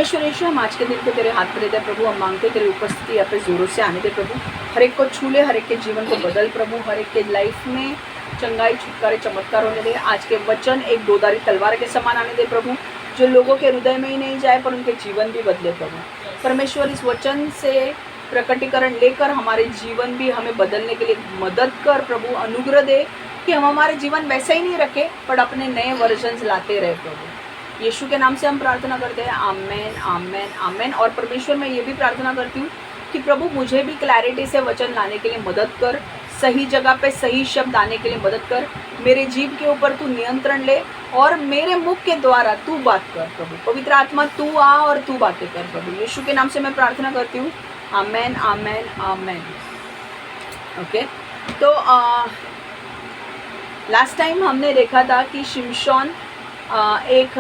परमेश्वर यीशु, हम आज के दिन को तेरे हाथ में देते हैं प्रभु। हम मांगते तेरी उपस्थिति यहाँ पे जोरों से आने दे प्रभु। हर एक को छू ले, हर एक के जीवन को बदल प्रभु। हर एक के लाइफ में चंगाई, छुटकारे, चमत्कार होने दे। आज के वचन एक दोधारी तलवार के समान आने दे प्रभु, जो लोगों के हृदय में ही नहीं जाए पर उनके जीवन भी बदले प्रभु। परमेश्वर, इस वचन से प्रकटीकरण लेकर हमारे जीवन भी हमें बदलने के लिए मदद कर प्रभु। अनुग्रह दे कि हम हमारे जीवन वैसे ही नहीं रखें पर अपने नए वर्जन्स लाते रहे प्रभु। यीशु के नाम से हम प्रार्थना करते हैं, आमेन आमेन आमेन। और परमेश्वर, मैं ये भी प्रार्थना करती हूँ कि प्रभु मुझे भी क्लैरिटी से वचन लाने के लिए मदद कर, सही जगह पे सही शब्द आने के लिए मदद कर। मेरे जीव के ऊपर तू नियंत्रण ले और मेरे मुख के द्वारा तू बात कर प्रभु। पवित्र आत्मा तू आ और तू बातें कर प्रभु। यीशु के नाम से मैं प्रार्थना करती हूँ, आमेन आमेन आमेन। ओके, तो लास्ट टाइम हमने देखा था कि शिमशोन एक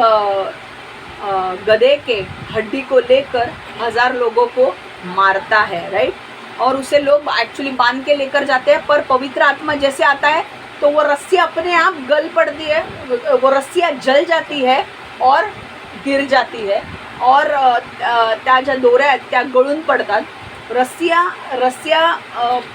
गधे के हड्डी को लेकर 1000 लोगों को मारता है, राइट। और उसे लोग एक्चुअली बांध के लेकर जाते हैं, पर पवित्र आत्मा जैसे आता है तो वो रस्सी अपने आप गल पड़ती है, वो रस्सियाँ जल जाती है और गिर जाती है और त्या ज्या दोऱ्या आहेत त्या गळून पडतात। रस्सियाँ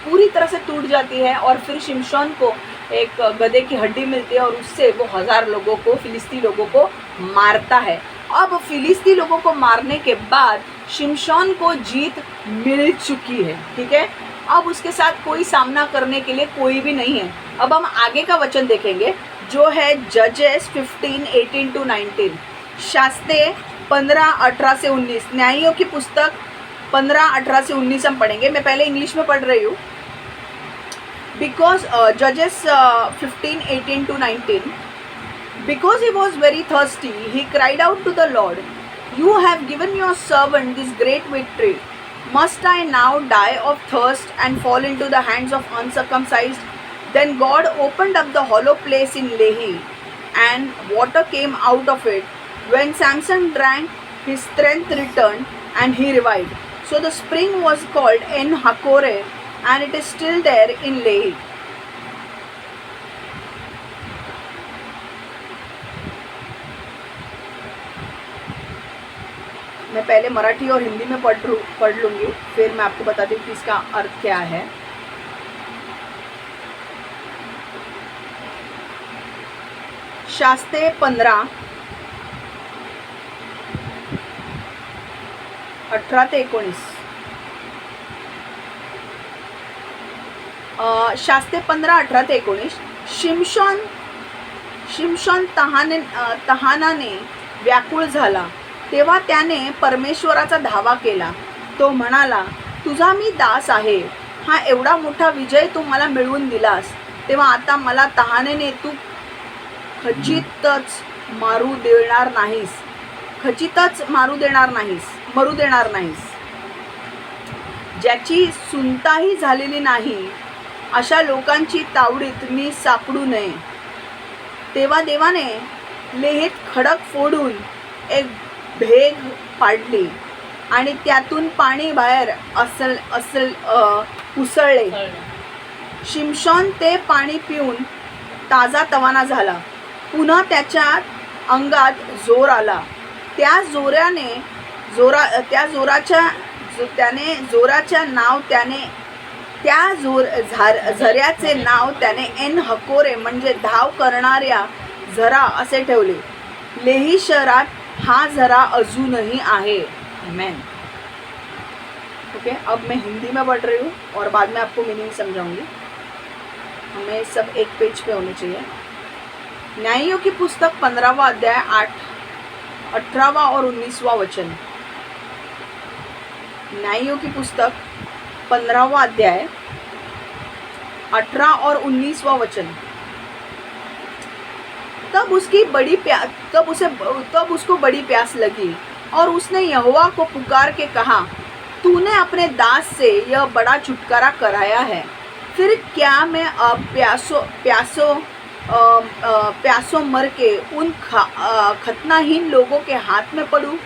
पूरी तरह से टूट जाती है और फिर शिमशोन को एक गधे की हड्डी मिलती है और उससे वो 1000 लोगों को, फिलिस्ती लोगों को मारता है। अब फिलिस्ती लोगों को मारने के बाद शिमशोन को जीत मिल चुकी है, ठीक है। अब उसके साथ कोई सामना करने के लिए कोई भी नहीं है। अब हम आगे का वचन देखेंगे जो है जजेस 15:18-19, शास्त्रे 15:18 से 19, न्यायियों की पुस्तक 15:18 से 19 हम पढ़ेंगे। मैं पहले इंग्लिश में पढ़ रही हूँ। Because Judges 15:18-19, because he was very thirsty, he cried out to the Lord, "You have given your servant this great victory. Must I now die of thirst and fall into the hands of uncircumcised?" Then God opened up the hollow place in Lehi, and water came out of it. When Samson drank, his strength returned, and he revived. So the spring was called En Hakore, and it is still there in Lehi. मैं पहले मराठी और हिंदी में पढ़ लूँगी, फिर मैं आपको बताती हूँ कि इसका अर्थ क्या है। शास्त्रे 15:18-19, शास्त्रे 15:18-19। शिमशोन तहानाने व्याकुळ झाला, तेव्हा त्याने परमेश्वराचा धावा केला। तो म्हणाला, तुझा मी दास आहे, हा एवढा मोठा विजय तू मला मिळवून दिलास, तेव्हा आता मला तहानेने तू खचितच मरू देणार नाहीस। ज्याची सुनताही झालेली नाही अशा लोकांची तावडीत मी सापडू नये। तेव्हा देवाने लेहीत खडक फोडून एक भेग पाडली आणि त्यातून पाणी बाहेर उसळले। शिमशोन ते पाणी पिऊन ताजा तवाना झाला, पुन्हा त्याच्या अंगात जोर आला। त्या झऱ्याचे नाव त्याने एन हकोरे म्हणजे धाव करणाऱ्या झरा असे ठेवले। लेही शहरात हा झरा अजूनही आहे। आमेन। ओके, अब मैं हिंदी में पढ़ रही हूँ और बाद में आपको मीनिंग समझाऊंगी। हमें सब एक पेज पे होने चाहिए। न्यायियों की पुस्तक 15वां अध्याय 18वां और 19वां वचन। न्यायियों की पुस्तक 15वां अध्याय 18 और 19वां वचन। तब उसको बड़ी प्यास लगी और उसने यहोवा को पुकार के कहा, तूने अपने दास से यह बड़ा छुटकारा कराया है, फिर क्या मैं अब प्यासों मर के उन खतनाहीन लोगों के हाथ में पड़ूं?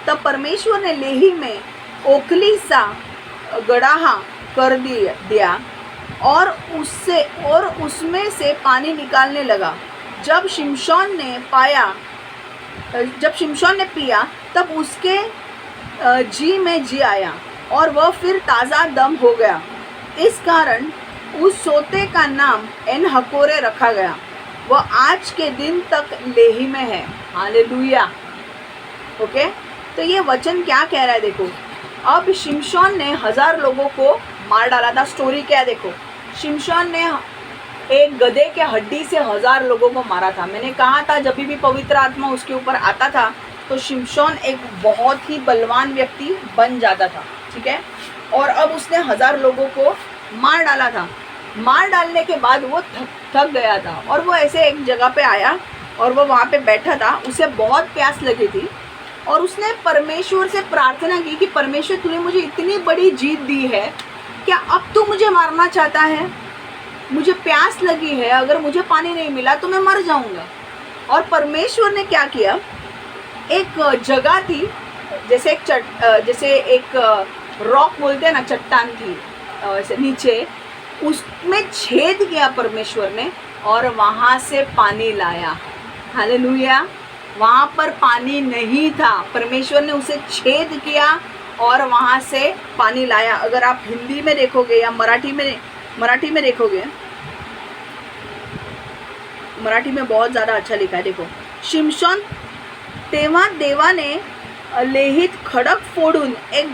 तब परमेश्वर ने लेही में ओखली सा गड़ाहा कर दिया और उसमें से पानी निकालने लगा। जब शिमशोन ने पिया तब उसके जी में जी आया और वह फिर ताज़ा दम हो गया। इस कारण उस सोते का नाम एन हकोरे रखा गया। वह आज के दिन तक लेही में है। हालेलुया। ओके, तो ये वचन क्या कह रहा है देखो। अब शिमशोन ने 1000 लोगों को मार डाला था। स्टोरी क्या है देखो, शिमशोन ने एक गधे के हड्डी से 1000 लोगों को मारा था। मैंने कहा था जब भी पवित्र आत्मा उसके ऊपर आता था तो शिमशोन एक बहुत ही बलवान व्यक्ति बन जाता था, ठीक है। और अब उसने 1000 लोगों को मार डाला था। मार डालने के बाद वो थक गया था और वो ऐसे एक जगह पे आया और वो वहाँ पे बैठा था। उसे बहुत प्यास लगी थी और उसने परमेश्वर से प्रार्थना की कि परमेश्वर तूने मुझे इतनी बड़ी जीत दी है, क्या अब तू मुझे मारना चाहता है? मुझे प्यास लगी है, अगर मुझे पानी नहीं मिला तो मैं मर जाऊंगा। और परमेश्वर ने क्या किया, एक जगह थी जैसे एक रॉक बोलते हैं ना, चट्टान थी ऐसे नीचे, उसमें छेद किया परमेश्वर ने और वहाँ से पानी लाया। हालेलुया। वहाँ पर पानी नहीं था, परमेश्वर ने उसे छेद किया और वहाँ से पानी लाया। अगर आप हिंदी में देखोगे या मराठी में देखोगे, मराठी में बहुत ज़्यादा अच्छा लिखा है। देखो, शिमशोन तेव्हा देवाने लेहित खडक फोडून एक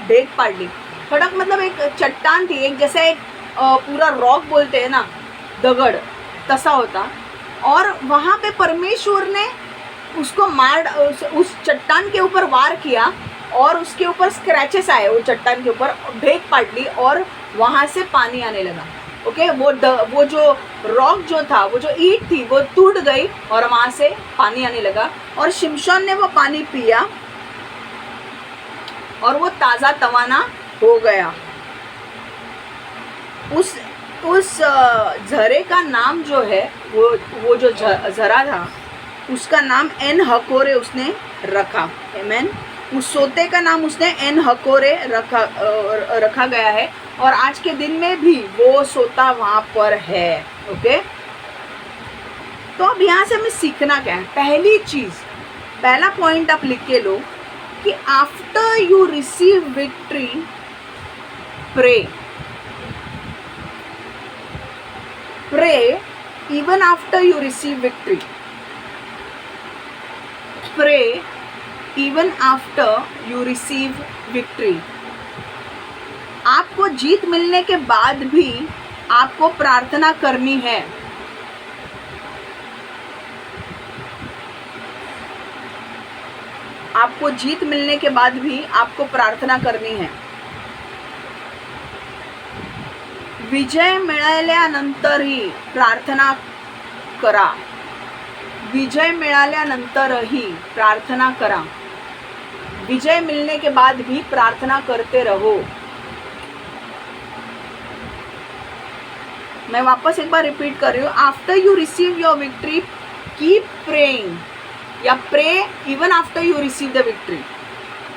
भेग पाडली। खडक मतलब एक चट्टान थी, एक जैसे एक पूरा रॉक बोलते हैं ना, दगड़, तसा होता। और वहाँ पे परमेश्वर ने उसको उस चट्टान के ऊपर वार किया और उसके ऊपर स्क्रैचेस आए, वो चट्टान के ऊपर भेग पाडली और वहाँ से पानी आने लगा। ओके, वो जो रॉक जो था, वो जो ईंट थी, वो टूट गई और वहाँ से पानी आने लगा। और शिमशोन ने वो पानी पिया और वो ताज़ा तवाना हो गया। उस झरे का नाम जो है, वो जो झरा था उसका नाम एन हकोरे उसने रखा। आमीन। उस सोते का नाम उसने एन हकोरे रखा गया है और आज के दिन में भी वो सोता वहाँ पर है। ओके, तो अब यहाँ से हमें सीखना क्या है। पहली चीज़, पहला पॉइंट आप लिख के लो कि after you receive victory pray. Pray even after you receive victory. Pray even after you receive victory. आपको जीत मिलने के बाद भी आपको प्रार्थना करनी है। आपको जीत मिलने के बाद भी आपको प्रार्थना करनी है। विजय मिळाल्यानंतरही प्रार्थना करा। विजय मिळाल्यानंतरही प्रार्थना करा। विजय मिलने के बाद भी प्रार्थना करते रहो। मैं वापस एक बार रिपीट कर रही हूँ, after you receive your victory keep praying, या pray even after you receive the victory.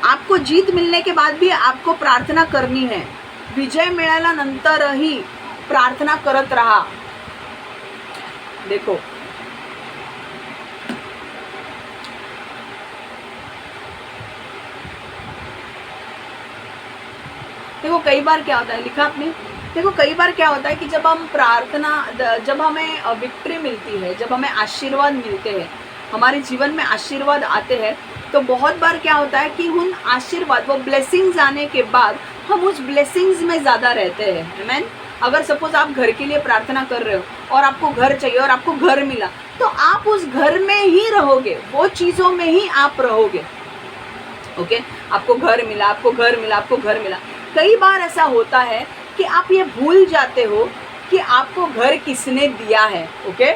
आपको जीत मिलने के बाद भी आपको प्रार्थना करनी है। विजय मिळाल्यानंतरही प्रार्थना करत रहा। देखो, कई बार क्या होता है, लिखा आपने, देखो कई बार क्या होता है कि जब हम जब हमें विक्ट्री मिलती है, जब हमें आशीर्वाद मिलते हैं, हमारे जीवन में आशीर्वाद आते हैं, तो बहुत बार क्या होता है कि उन आशीर्वाद, वो ब्लेसिंग्स आने के बाद हम उस ब्लेसिंग्स में ज़्यादा रहते हैं। आमीन। अगर सपोज आप घर के लिए प्रार्थना कर रहे हो और आपको घर चाहिए और आपको घर मिला, तो आप उस घर में ही रहोगे, वो चीज़ों में ही आप रहोगे। ओके, आपको घर मिला, आपको घर मिला, आपको घर मिला। कई बार ऐसा होता है कि आप ये भूल जाते हो कि आपको घर किसने दिया है। ओके,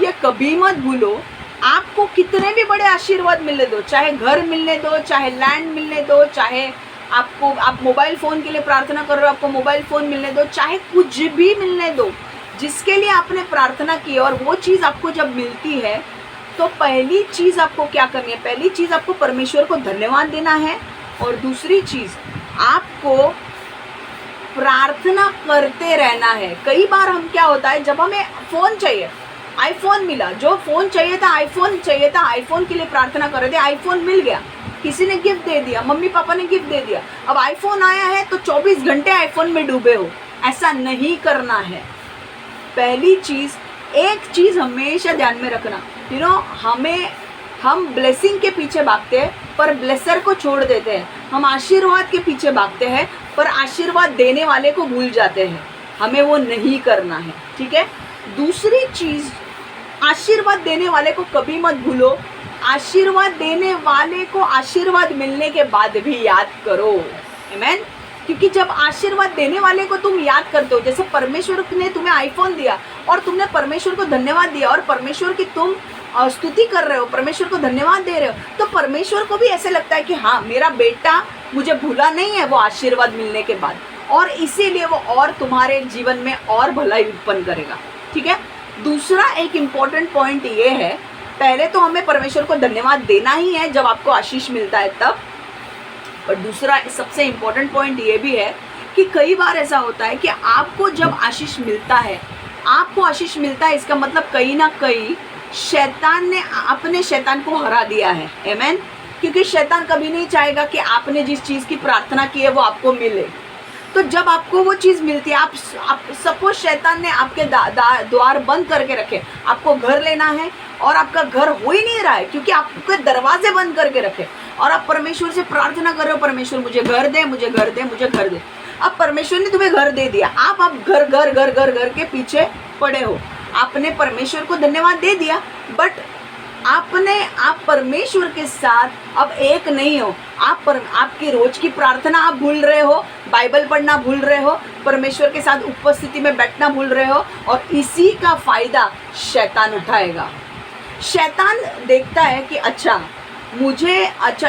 ये कभी मत भूलो। आपको कितने भी बड़े आशीर्वाद मिलने दो, चाहे घर मिलने दो, चाहे लैंड मिलने दो, चाहे आप मोबाइल फ़ोन के लिए प्रार्थना कर रहे हो, आपको मोबाइल फ़ोन मिलने दो, चाहे कुछ भी मिलने दो, जिसके लिए आपने प्रार्थना की और वो चीज़ आपको जब मिलती है, तो पहली चीज़ आपको क्या करनी है? पहली चीज़ आपको परमेश्वर को धन्यवाद देना है और दूसरी चीज़ आपको प्रार्थना करते रहना है। कई बार हम क्या होता है, जब हमें फ़ोन चाहिए, आईफोन मिला, जो फ़ोन चाहिए था आईफोन चाहिए था, आईफोन के लिए प्रार्थना कर रहे थे, आईफोन मिल गया, किसी ने गिफ्ट दे दिया, मम्मी पापा ने गिफ्ट दे दिया, अब आईफोन आया है तो 24 घंटे आईफोन में डूबे हो, ऐसा नहीं करना है। पहली चीज़, एक चीज़ हमेशा ध्यान में रखना, हम ब्लेसिंग के पीछे भागते हैं पर ब्लेसर को छोड़ देते हैं, हम आशीर्वाद के पीछे भागते हैं पर आशीर्वाद देने वाले को भूल जाते हैं, हमें वो नहीं करना है, ठीक है। दूसरी चीज़, आशीर्वाद देने वाले को कभी मत भूलो, आशीर्वाद देने वाले को आशीर्वाद मिलने के बाद भी याद करो, आमीन। क्योंकि जब आशीर्वाद देने वाले को तुम याद करते हो, जैसे परमेश्वर ने तुम्हें आईफोन दिया और तुमने परमेश्वर को धन्यवाद दिया और परमेश्वर की तुम स्तुति कर रहे हो, परमेश्वर को धन्यवाद दे रहे हो, तो परमेश्वर को भी ऐसे लगता है कि हाँ, मेरा बेटा मुझे भूला नहीं है वो आशीर्वाद मिलने के बाद, और इसीलिए वो और तुम्हारे जीवन में और भलाई उत्पन्न करेगा, ठीक है। दूसरा एक इम्पॉर्टेंट पॉइंट ये है, पहले तो हमें परमेश्वर को धन्यवाद देना ही है जब आपको आशीष मिलता है तब, और दूसरा सबसे इम्पॉर्टेंट पॉइंट ये भी है कि कई बार ऐसा होता है कि आपको जब आशीष मिलता है, आपको आशीष मिलता है, इसका मतलब कहीं ना कहीं शैतान ने अपने शैतान को हरा दिया है, आमीन। क्योंकि शैतान कभी नहीं चाहेगा कि आपने जिस चीज़ की प्रार्थना की है वो आपको मिले। तो जब आपको वो चीज़ मिलती है, आप सपोज शैतान ने आपके द्वार बंद करके रखे, आपको घर लेना है और आपका घर हो ही नहीं रहा है क्योंकि आपके दरवाजे बंद करके रखे, और आप परमेश्वर से प्रार्थना कर रहे हो, परमेश्वर मुझे घर दे, मुझे घर दे, मुझे घर दे। अब परमेश्वर ने तुम्हें घर दे दिया, आप अब घर घर घर घर घर के पीछे पड़े हो, आपने परमेश्वर को धन्यवाद दे दिया, बट आप परमेश्वर के साथ अब एक नहीं हो, आपकी रोज की प्रार्थना आप भूल रहे हो, बाइबल पढ़ना भूल रहे हो, परमेश्वर के साथ उपस्थिति में बैठना भूल रहे हो, और इसी का फायदा शैतान उठाएगा। शैतान देखता है कि अच्छा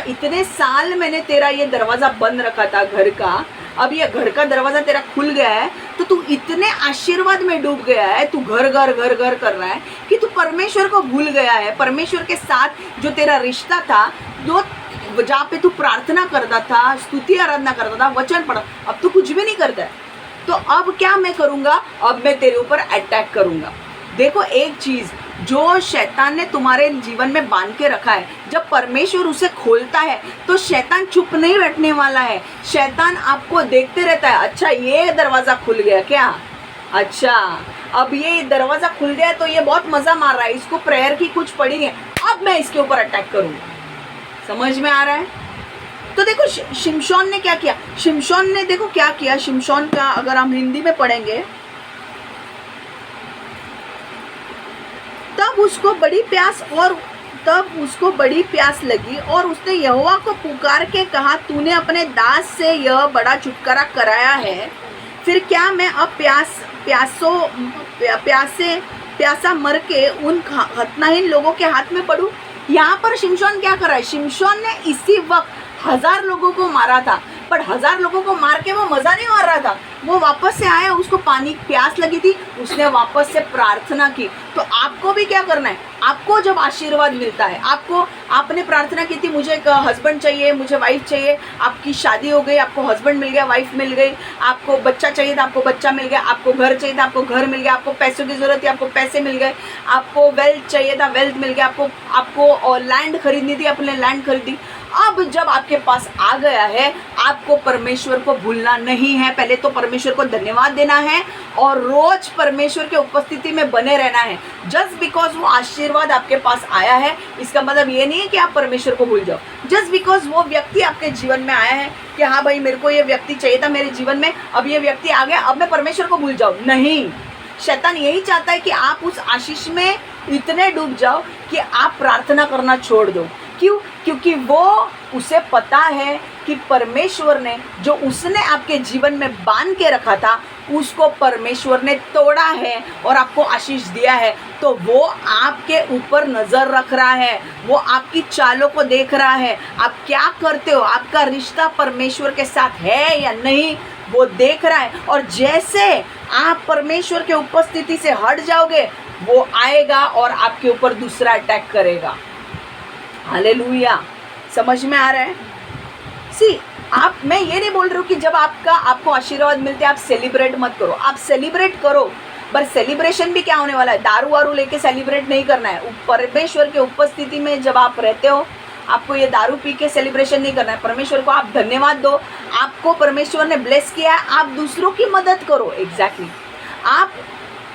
इतने साल मैंने तेरा ये दरवाज़ा बंद रखा था घर का, अब ये घर का दरवाज़ा तेरा खुल गया है, तो तू इतने आशीर्वाद में डूब गया है, तू घर घर घर घर कर रहा है कि तू परमेश्वर को भूल गया है। परमेश्वर के साथ जो तेरा रिश्ता था, जो जहाँ पे तू प्रार्थना करता था, स्तुति आराधना करता था, वचन पढ़ा, अब तू कुछ भी नहीं करता है। तो अब क्या मैं करूँगा, अब मैं तेरे ऊपर अटैक करूँगा। देखो, एक चीज़ जो शैतान ने तुम्हारे जीवन में बांध के रखा है, जब परमेश्वर उसे खोलता है तो शैतान चुप नहीं बैठने वाला है। शैतान आपको देखते रहता है, अच्छा ये दरवाज़ा खुल गया क्या, अच्छा अब ये दरवाज़ा खुल गया तो ये बहुत मज़ा मार रहा है, इसको प्रेयर की कुछ पड़ी है, अब मैं इसके ऊपर अटैक करूँगा। समझ में आ रहा है? तो देखो शिमशोन ने क्या किया, शिमशोन ने देखो क्या किया। शिमशोन का अगर हम हिंदी में पढ़ेंगे, तब उसको बड़ी प्यास लगी और उसने यहोवा को पुकार के कहा, तूने अपने दास से यह बड़ा छुटकारा कराया है, फिर क्या मैं अब प्यासा मर के उन खतनाहीन लोगों के हाथ में पड़ूं। यहाँ पर शिमशोन क्या कर रहा है, शिमशोन ने इसी वक्त 1000 लोगों को मारा था, पर 1000 लोगों को मार के वो मज़ा नहीं मार रहा था, वो वापस से आया, उसको पानी प्यास लगी थी, उसने वापस से प्रार्थना की। तो आपको भी क्या करना है, आपको जब आशीर्वाद मिलता है, आपने प्रार्थना की थी, मुझे एक हस्बैंड चाहिए, मुझे वाइफ चाहिए, आपकी शादी हो गई, आपको हस्बैंड मिल गया, वाइफ मिल गई, आपको बच्चा चाहिए था, आपको बच्चा मिल गया, आपको घर चाहिए था, आपको घर मिल गया, आपको पैसों की ज़रूरत थी, आपको पैसे मिल गए, आपको वेल्थ चाहिए था, वेल्थ मिल गया, आपको लैंड खरीदनी थी, आपने लैंड खरीदी। अब जब आपके पास आ गया है, आपको परमेश्वर को भूलना नहीं है, पहले तो परमेश्वर को धन्यवाद देना है और रोज परमेश्वर के उपस्थिति में बने रहना है। जस्ट बिकॉज वो आशीर्वाद आपके पास आया है, इसका मतलब ये नहीं है कि आप परमेश्वर को भूल जाओ। जस्ट बिकॉज वो व्यक्ति आपके जीवन में आया है कि हाँ भाई मेरे को ये व्यक्ति चाहिए था मेरे जीवन में, अब ये व्यक्ति आ गया, अब मैं परमेश्वर को भूल जाऊँ, नहीं। शैतान यही चाहता है कि आप उस आशीष में इतने डूब जाओ कि आप प्रार्थना करना छोड़ दो। क्यों? क्योंकि वो उसे पता है कि परमेश्वर ने जो उसने आपके जीवन में बांध के रखा था, उसको परमेश्वर ने तोड़ा है और आपको आशीष दिया है। तो वो आपके ऊपर नज़र रख रहा है, वो आपकी चालों को देख रहा है, आप क्या करते हो, आपका रिश्ता परमेश्वर के साथ है या नहीं, वो देख रहा है। और जैसे आप परमेश्वर के उपस्थिति से हट जाओगे, वो आएगा और आपके ऊपर दूसरा अटैक करेगा। हालेलुया। समझ में आ रहा है? मैं ये नहीं बोल रही हूँ कि जब आपको आशीर्वाद मिलते आप सेलिब्रेट मत करो, आप सेलिब्रेट करो, पर सेलिब्रेशन भी क्या होने वाला है, दारू वारू लेके सेलिब्रेट नहीं करना है। परमेश्वर के उपस्थिति में जब आप रहते हो, आपको ये दारू पी के सेलिब्रेशन नहीं करना है। परमेश्वर को आप धन्यवाद दो, आपको परमेश्वर ने ब्लेस किया है, आप दूसरों की मदद करो। एग्जैक्टली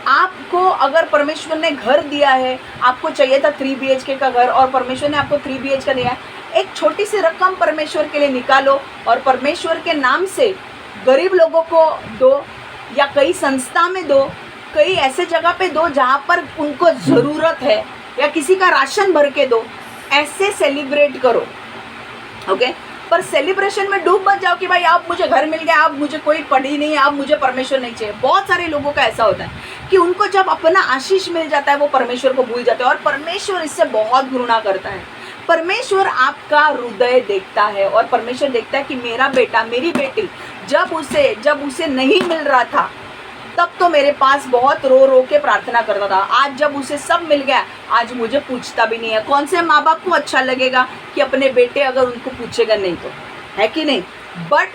आपको अगर परमेश्वर ने घर दिया है, आपको चाहिए था 3 BHK का घर और परमेश्वर ने आपको 3 BHK का दिया है, एक छोटी सी रकम परमेश्वर के लिए निकालो और परमेश्वर के नाम से गरीब लोगों को दो, या कई संस्था में दो, कई ऐसे जगह पे दो जहाँ पर उनको ज़रूरत है, या किसी का राशन भर के दो। ऐसे सेलिब्रेट करो, ओके। पर सेलिब्रेशन में डूब मत जाओ कि भाई अब मुझे घर मिल गया, अब मुझे कोई पड़ी नहीं, अब मुझे परमेश्वर नहीं चाहिए। बहुत सारे लोगों का ऐसा होता है कि उनको जब अपना आशीष मिल जाता है वो परमेश्वर को भूल जाते हैं, और परमेश्वर इससे बहुत घृणा करता है। परमेश्वर आपका हृदय देखता है, और परमेश्वर देखता है कि मेरा बेटा, मेरी बेटी जब उसे नहीं मिल रहा था तब तो मेरे पास बहुत रो रो के प्रार्थना करता था, आज जब उसे सब मिल गया आज मुझे पूछता भी नहीं है। कौन से माँ बाप को अच्छा लगेगा कि अपने बेटे अगर उनको पूछेगा नहीं तो, है कि नहीं। बट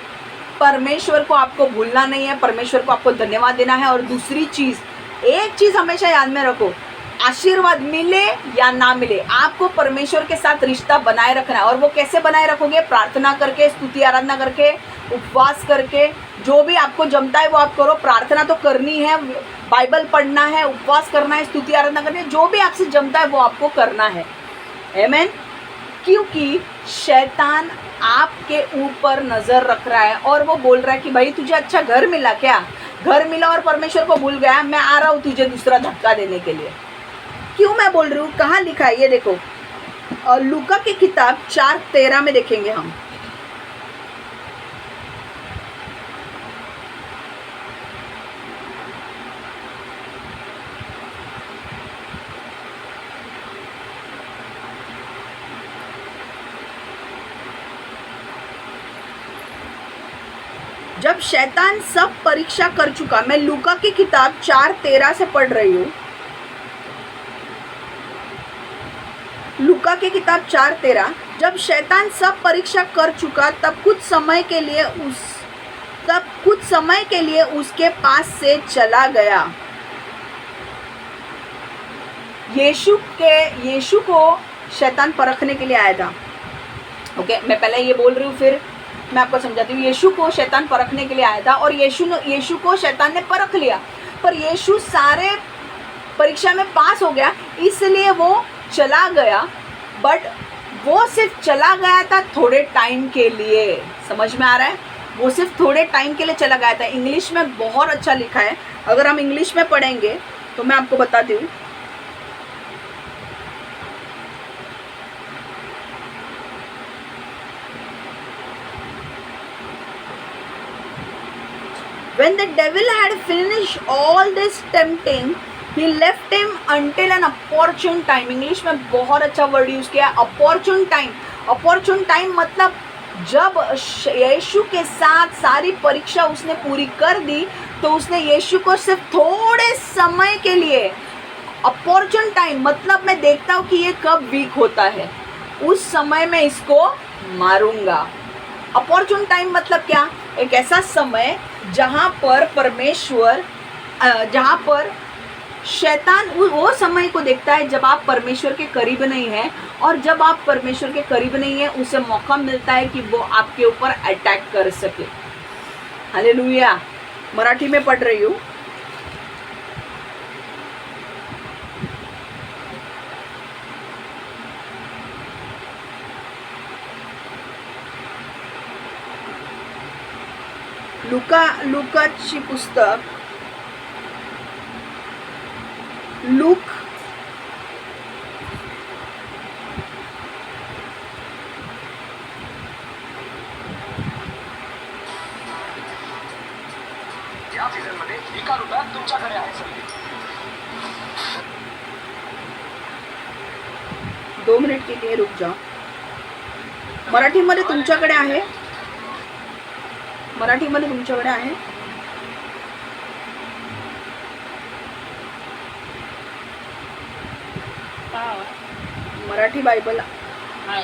परमेश्वर को आपको भूलना नहीं है, परमेश्वर को आपको धन्यवाद देना है। और दूसरी चीज़, एक चीज़ हमेशा याद में रखो, आशीर्वाद मिले या ना मिले, आपको परमेश्वर के साथ रिश्ता बनाए रखना है। और वो कैसे बनाए रखोगे, प्रार्थना करके, स्तुति आराधना करके, उपवास करके, जो भी आपको जमता है वो आप करो। प्रार्थना तो करनी है, बाइबल पढ़ना है, उपवास करना है, स्तुति आराधना करनी है, जो भी आपसे जमता है वो आपको करना है। आमीन। क्योंकि शैतान आपके ऊपर नज़र रख रहा है और वो बोल रहा है कि भाई तुझे अच्छा घर मिला क्या, घर मिला और परमेश्वर को भूल गया, मैं आ रहा हूँ तुझे दूसरा धक्का देने के लिए। क्यों मैं बोल रही हूँ, कहाँ लिखा है ये देखो, और लूका की किताब 4:13 में देखेंगे हम। जब शैतान सब परीक्षा कर चुका, मैं लूका की किताब 4:13 से पढ़ रही हूँ। लूका की किताब 4:13, जब शैतान सब परीक्षा कर चुका तब कुछ समय के लिए उसके पास से चला गया। यीशु को शैतान परखने के लिए आया था। ओके, मैं पहले ये बोल रही हूँ फिर मैं आपको समझाती हूँ। यीशु को शैतान परखने के लिए आया था और यीशु को शैतान ने परख लिया, पर यीशु सारे परीक्षा में पास हो गया, इसलिए वो चला गया। बट वो सिर्फ चला गया था थोड़े टाइम के लिए, समझ में आ रहा है, वो सिर्फ थोड़े टाइम के लिए चला गया था। इंग्लिश में बहुत अच्छा लिखा है, अगर हम इंग्लिश में पढ़ेंगे तो मैं आपको बताती हूँ। When the devil had finished all this tempting, he left him until an opportune time. English में बहुत अच्छा वर्ड यूज़ किया, opportune time. opportune time मतलब जब यीशु के साथ सारी परीक्षा उसने पूरी कर दी तो उसने यीशु को सिर्फ थोड़े समय के लिए, opportune time मतलब मैं देखता हूँ कि ये कब वीक होता है, उस समय में इसको मारूंगा। opportune time मतलब क्या, एक ऐसा समय जहाँ पर परमेश्वर, जहाँ पर शैतान वो समय को देखता है जब आप परमेश्वर के करीब नहीं हैं, और जब आप परमेश्वर के करीब नहीं हैं उसे मौका मिलता है कि वो आपके ऊपर अटैक कर सके। हालेलुया। मराठी में पढ़ रही हूँ। लूकाची पुस्तक, लूक या सीझनमध्ये एका रुपयात तुमच्याकडे आहे संधी। 2 मिनिट के लिए रुक जाओ। मराठीमध्ये तुमच्याकडे आहे, मराठीमध्ये तुमच्याकडे आहे। मराठी बायबल आहे।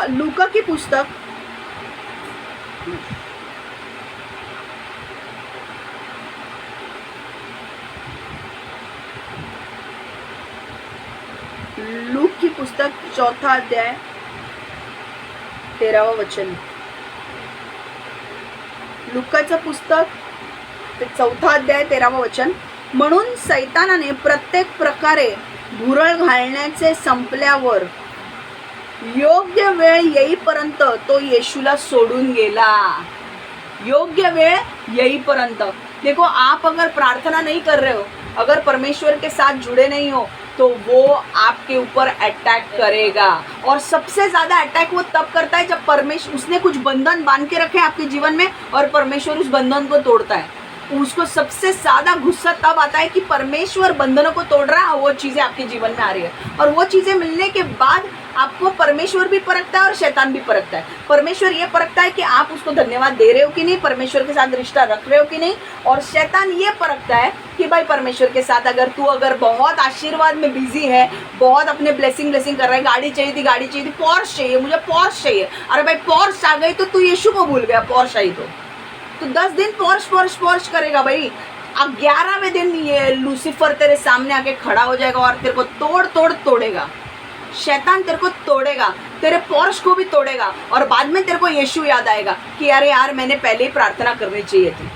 लूका की पुस्तक लूक की पुस्तक 4 अध्याय 13 वचन. लुकाचं पुस्तक 4 अध्याय 13 वचन. म्हणून सैतानाने प्रत्येक प्रकारे भुरळ घालण्याचे संपल्यावर योग्य वेळ येईपर्यंत तो येशूला सोडून गेला. योग्य वेळ येईपर्यंत. देखो, आप अगर प्रार्थना नहीं कर रहे हो, अगर परमेश्वर के साथ जुड़े नहीं हो, तो वो आपके ऊपर अटैक करेगा. और सबसे ज़्यादा अटैक वो तब करता है जब परमेश्वर उसने कुछ बंधन बांध के रखे आपके जीवन में और परमेश्वर उस बंधन को तोड़ता है. उसको सबसे ज़्यादा गुस्सा तब आता है कि परमेश्वर बंधनों को तोड़ रहा है, वो चीज़ें आपके जीवन में आ रही है. और वो चीज़ें मिलने के बाद आपको परमेश्वर भी परखता है और शैतान भी परखता है. परमेश्वर ये परखता है कि आप उसको धन्यवाद दे रहे हो कि नहीं, परमेश्वर के साथ रिश्ता रख रहे हो कि नहीं. और शैतान ये परखता है कि भाई परमेश्वर के साथ अगर बहुत आशीर्वाद में बिजी है, बहुत अपने ब्लेसिंग कर रहा है, गाड़ी चाहिए थी, पॉर्श चाहिए, मुझे पॉर्श चाहिए. अरे भाई पॉर्श आ गई तो तू यीशु को भूल गया. पॉर्श आई तो 10 दिन पॉर्श करेगा भाई. अब 11वें दिन ये लूसीफर तेरे सामने आके खड़ा हो जाएगा और तेरे को तोड़ेगा. शैतान तेरे को तोड़ेगा, तेरे पॉर्श को भी तोड़ेगा. और बाद में तेरे को यीशु याद आएगा कि अरे यार मैंने पहले ही प्रार्थना करनी चाहिए थी.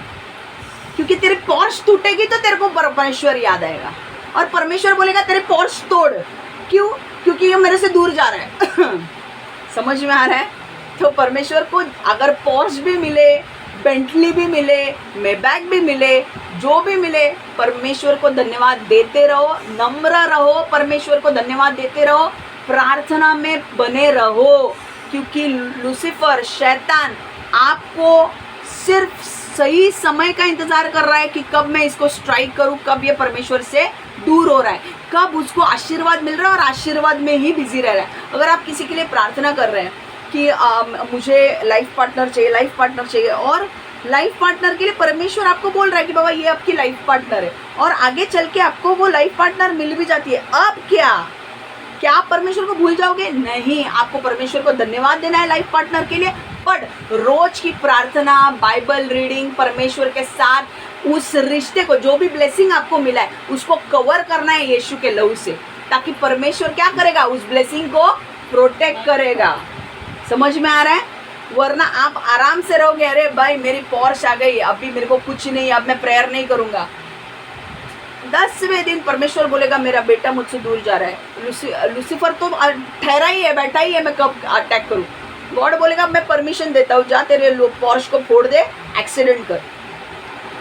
क्योंकि तेरे पॉर्श टूटेगी तो तेरे को परमेश्वर याद आएगा. और परमेश्वर बोलेगा तेरे पॉर्श तोड़. क्यों? क्योंकि ये मेरे से दूर जा रहा है. समझ में आ रहा है? तो परमेश्वर को अगर पॉर्श भी मिले, बेंटली भी मिले, मेबैक भी मिले, जो भी मिले, परमेश्वर को धन्यवाद देते रहो. नम्र रहो, परमेश्वर को धन्यवाद देते रहो, प्रार्थना में बने रहो. क्योंकि लूसीफर शैतान आपको सिर्फ सही समय का इंतज़ार कर रहा है कि कब मैं इसको स्ट्राइक करूं, कब ये परमेश्वर से दूर हो रहा है, कब उसको आशीर्वाद मिल रहा है और आशीर्वाद में ही बिजी रह रहा है. अगर आप किसी के लिए प्रार्थना कर रहे हैं कि मुझे लाइफ पार्टनर चाहिए और लाइफ पार्टनर के लिए परमेश्वर आपको बोल रहा है कि बाबा ये आपकी लाइफ पार्टनर है, और आगे चल के आपको वो लाइफ पार्टनर मिल भी जाती है. अब क्या आप परमेश्वर को भूल जाओगे? नहीं, आपको परमेश्वर को धन्यवाद देना है लाइफ पार्टनर के लिए. पर रोज की प्रार्थना, बाइबल रीडिंग, परमेश्वर के साथ उस रिश्ते को, जो भी ब्लेसिंग आपको मिला है उसको कवर करना है यीशु के लहू से, ताकि परमेश्वर क्या करेगा? उस ब्लेसिंग को प्रोटेक्ट करेगा. समझ में आ रहा है? वरना आप आराम से रहोगे, अरे भाई मेरी पॉर्श आ गई, अभी मेरे को कुछ नहीं, अब मैं प्रेयर नहीं करूँगा. 10वें दिन परमेश्वर बोलेगा मेरा बेटा मुझसे दूर जा रहा है. लूसीफर तो ठहरा ही है, बैठा ही है, मैं कब अटैक करूँ. गॉड बोलेगा मैं परमिशन देता हूँ, जा तेरे पॉर्श को फोड़ दे, एक्सीडेंट कर.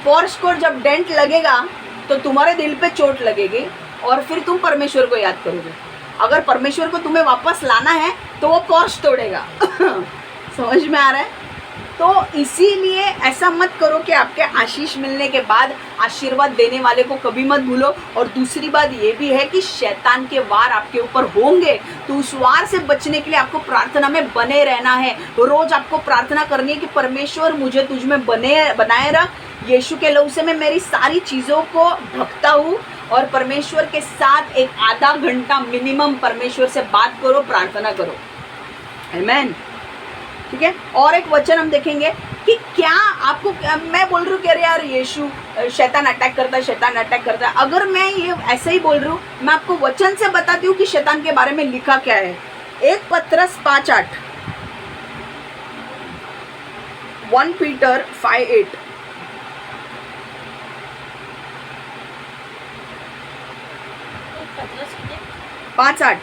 पॉर्श को जब डेंट लगेगा तो तुम्हारे दिल पे चोट लगेगी और फिर तुम परमेश्वर को याद करोगे. अगर परमेश्वर को तुम्हें वापस लाना है तो वो पॉर्श तोड़ेगा. समझ में आ रहा है? तो इसीलिए ऐसा मत करो कि आपके आशीष मिलने के बाद आशीर्वाद देने वाले को कभी मत भूलो. और दूसरी बात ये भी है कि शैतान के वार आपके ऊपर होंगे, तो उस वार से बचने के लिए आपको प्रार्थना में बने रहना है. रोज आपको प्रार्थना करनी है कि परमेश्वर मुझे तुझ में बनाए रख. यीशु के लहू से मैं मेरी सारी चीज़ों को ढकता हूँ. और परमेश्वर के साथ एक आधा घंटा मिनिमम परमेश्वर से बात करो, प्रार्थना करो. आमीन. ठीक है. और एक वचन हम देखेंगे कि क्या आपको, मैं बोल रही हूँ कि अरे यार यीशु शैतान अटैक करता है. अगर मैं ये ऐसे ही बोल रही हूँ, मैं आपको वचन से बताती हूँ कि शैतान के बारे में लिखा क्या है. 1 पत्रस 5:8, 1 पीटर 5:8. 5:8.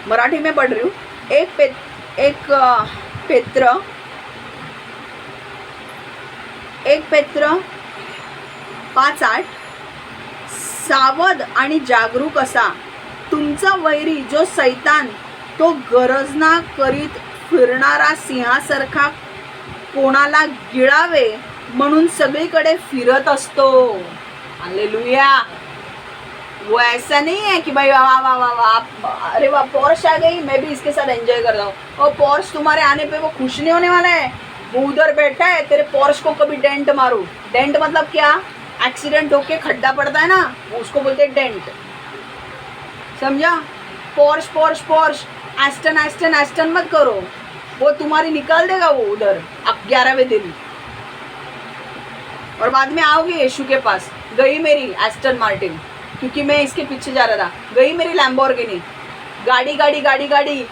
मराठी में पढ़ रही हूँ. एक पेत्र 5:8. सावध आणि जागरूक असा, तुमचा वैरी जो सैतान तो गर्जना करीत फिरणारा सिंहासारखा कोणाला गिळावे म्हणून सगळीकडे फिरत असतो. हालेलुया. वो ऐसा नहीं है कि भाई वाह वाह वाह वाह आप अरे वाह पोर्श आ गई मैं भी इसके साथ एंजॉय कर रहा हूँ, और पोर्श तुम्हारे आने पे वो खुश नहीं होने वाला है। वो उधर बैठा है, तेरे पोर्श को कभी डेंट मारू। डेंट मतलब क्या? एक्सीडेंट होके खड्डा पड़ता है ना, उसको बोलते हैं डेंट, समझा? Porsche Porsche Porsche, Aston Aston Aston मत करो, वो तुम्हारी निकाल देगा वो उधर अब 11वें दिन। और बाद में आओगे यीशु के पास, गई मेरी एस्टन मार्टिन, क्योंकि मैं इसके पीछे जा रहा था, गई मेरी लैम्बोर्गिनी। गाड़ी गाड़ी गाड़ी गाड़ी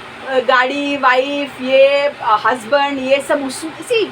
गाड़ी, वाइफ, ये हस्बैंड, ये सब इसी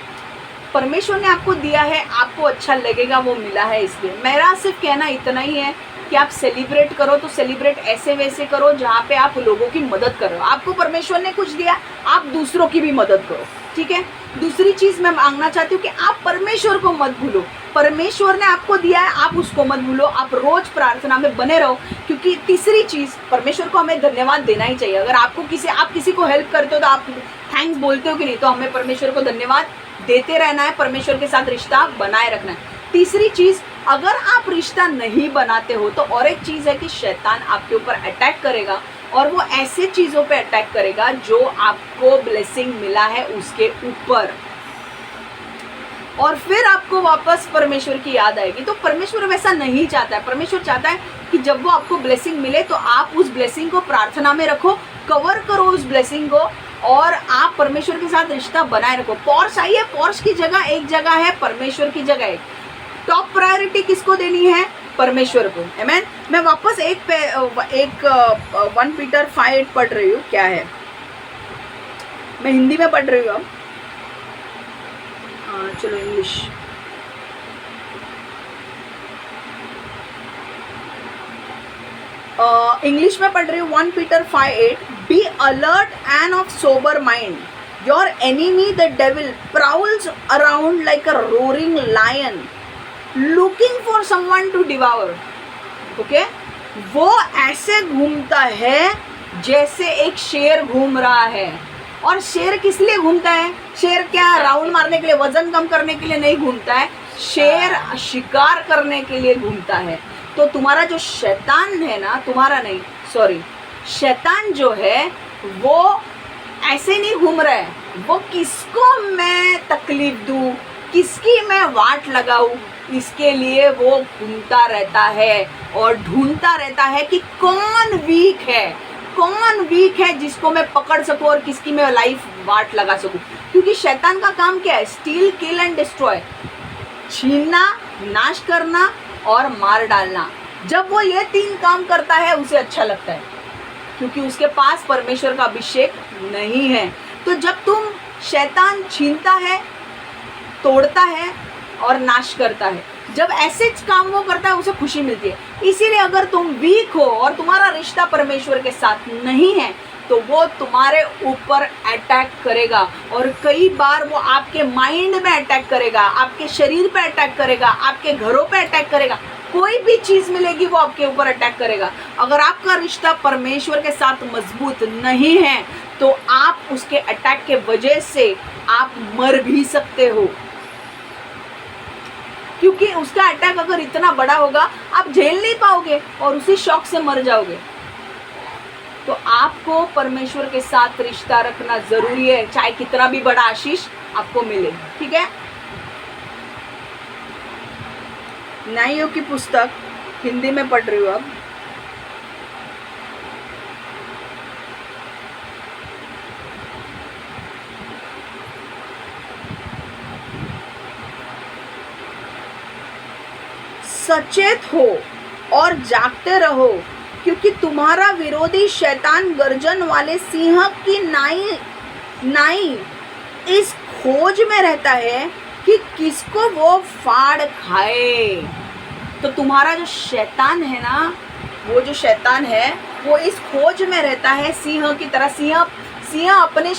परमेश्वर ने आपको दिया है, आपको अच्छा लगेगा, वो मिला है। इसलिए मेरा सिर्फ कहना इतना ही है कि आप सेलिब्रेट करो तो सेलिब्रेट ऐसे वैसे करो जहाँ पे आप लोगों की मदद करो। आपको परमेश्वर ने कुछ दिया, आप दूसरों की भी मदद करो, ठीक है? दूसरी चीज़ मैं मांगना चाहती हूँ कि आप परमेश्वर को मत भूलो। परमेश्वर ने आपको दिया है, आप उसको मत भूलो, आप रोज प्रार्थना में बने रहो। क्योंकि तीसरी चीज़, परमेश्वर को हमें धन्यवाद देना ही चाहिए। अगर आपको आप किसी को हेल्प करते हो तो आप थैंक्स बोलते हो कि नहीं? तो हमें परमेश्वर को धन्यवाद देते रहना है, परमेश्वर के साथ रिश्ता बनाए रखना है। तीसरी चीज़, अगर आप रिश्ता नहीं बनाते हो तो और एक चीज़ है कि शैतान आपके ऊपर अटैक करेगा, और वो ऐसे चीज़ों पे अटैक करेगा जो आपको ब्लेसिंग मिला है उसके ऊपर, और फिर आपको वापस परमेश्वर की याद आएगी। तो परमेश्वर वैसा नहीं चाहता है। परमेश्वर चाहता है कि जब वो आपको ब्लेसिंग मिले तो आप उस ब्लेसिंग को प्रार्थना में रखो, कवर करो उस ब्लेसिंग को, और आप परमेश्वर के साथ रिश्ता बनाए रखो। पोर्श आई है, पोर्श की जगह एक जगह है, परमेश्वर की जगह एक। टॉप प्रायोरिटी किसको देनी है? परमेश्वर को। आमेन। मैं वापस एक 1 पीटर 5:8 पढ़ रही हूँ। क्या है? मैं हिंदी में पढ़ रही हूँ अब। चलो इंग्लिश। इंग्लिश में पढ़ रही हूँ। 1 Peter 5:8, be alert and of sober mind, your enemy the devil prowls around like a roaring lion looking for someone to devour. Okay, वो ऐसे घूमता है जैसे एक शेर घूम रहा है। और शेर किस लिए घूमता है? शेर क्या राउंड मारने के लिए, वजन कम करने के लिए नहीं घूमता है। शेर शिकार करने के लिए घूमता है। तो तुम्हारा जो शैतान है ना, तुम्हारा नहीं, सॉरी, शैतान जो है वो ऐसे नहीं घूम रहा है। वो किसको मैं तकलीफ दूँ, किसकी मैं वाट लगाऊँ, इसके लिए वो घूमता रहता है और ढूंढता रहता है कि कौन वीक है, कौन वीक है जिसको मैं पकड़ सकूं और किसकी मैं लाइफ वाट लगा सकूं। क्योंकि शैतान का काम क्या है? स्टील, किल एंड डिस्ट्रॉय, छीनना, नाश करना और मार डालना। जब वो ये 3 काम करता है उसे अच्छा लगता है, क्योंकि उसके पास परमेश्वर का अभिषेक नहीं है। तो जब तुम शैतान छीनता है, तोड़ता है और नाश करता है, जब ऐसे काम वो करता है उसे खुशी मिलती है। इसीलिए अगर तुम वीक हो और तुम्हारा रिश्ता परमेश्वर के साथ नहीं है तो वो तुम्हारे ऊपर अटैक करेगा, और कई बार वो आपके माइंड में अटैक करेगा, आपके शरीर पे अटैक करेगा, आपके घरों पे अटैक करेगा। कोई भी चीज़ मिलेगी वो आपके ऊपर अटैक करेगा। अगर आपका रिश्ता परमेश्वर के साथ मजबूत नहीं है तो आप उसके अटैक के वजह से आप मर भी सकते हो, क्योंकि उसका अटैक अगर इतना बड़ा होगा आप झेल नहीं पाओगे और उसी शॉक से मर जाओगे। तो आपको परमेश्वर के साथ रिश्ता रखना जरूरी है, चाहे कितना भी बड़ा आशीष आपको मिले, ठीक है? न्यायों की पुस्तक हिंदी में पढ़ रही हूँ अब। सचेत हो और जागते रहो, क्योंकि तुम्हारा विरोधी शैतान गर्जन वाले सिंह की नाई इस खोज में रहता है कि किसको वो फाड़ खाए। तो तुम्हारा जो शैतान है ना, वो जो शैतान है वो इस खोज में रहता है सिंह की तरह। सिंह अपने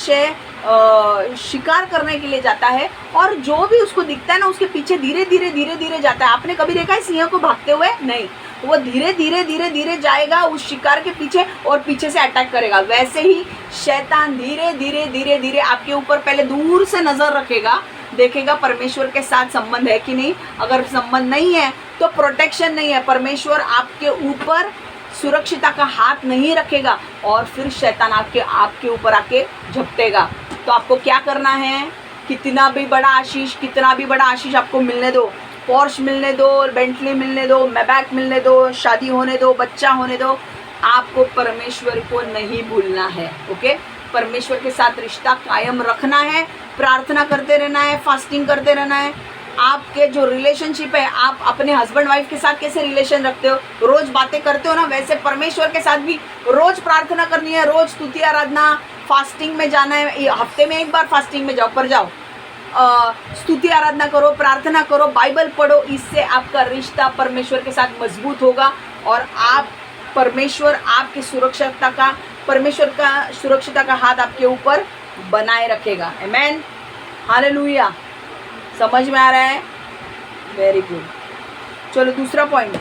शिकार करने के लिए जाता है, और जो भी उसको दिखता है ना उसके पीछे धीरे धीरे जाता है। आपने कभी देखा है सिंह को भागते हुए? नहीं, वो धीरे धीरे जाएगा उस शिकार के पीछे और पीछे से अटैक करेगा। वैसे ही शैतान धीरे धीरे आपके ऊपर पहले दूर से नजर रखेगा, देखेगा परमेश्वर के साथ संबंध है कि नहीं। अगर संबंध नहीं है तो प्रोटेक्शन नहीं है, परमेश्वर आपके ऊपर सुरक्षिता का हाथ नहीं रखेगा और फिर शैतान आपके ऊपर आके झपटेगा। तो आपको क्या करना है, कितना भी बड़ा आशीष आपको मिलने दो, पोर्श मिलने दो, बेंटली मिलने दो, मैबैक मिलने दो, शादी होने दो, बच्चा होने दो, आपको परमेश्वर को नहीं भूलना है। ओके, परमेश्वर के साथ रिश्ता कायम रखना है, प्रार्थना करते रहना है, फास्टिंग करते रहना है। आपके जो रिलेशनशिप है, आप अपने हस्बैंड वाइफ के साथ कैसे रिलेशन रखते हो, रोज बातें करते हो ना, वैसे परमेश्वर के साथ भी रोज प्रार्थना करनी है, रोज स्तुति आराधना, फास्टिंग में जाना है, हफ्ते में एक बार फास्टिंग में जाओ, पर जाओ, स्तुति आराधना करो, प्रार्थना करो, बाइबल पढ़ो। इससे आपका रिश्ता परमेश्वर के साथ मजबूत होगा और परमेश्वर का सुरक्षिता का हाथ आपके ऊपर बनाए रखेगा। आमेन, हालेलुया। समझ में आ रहा है? Very good. चलो दूसरा पॉइंट,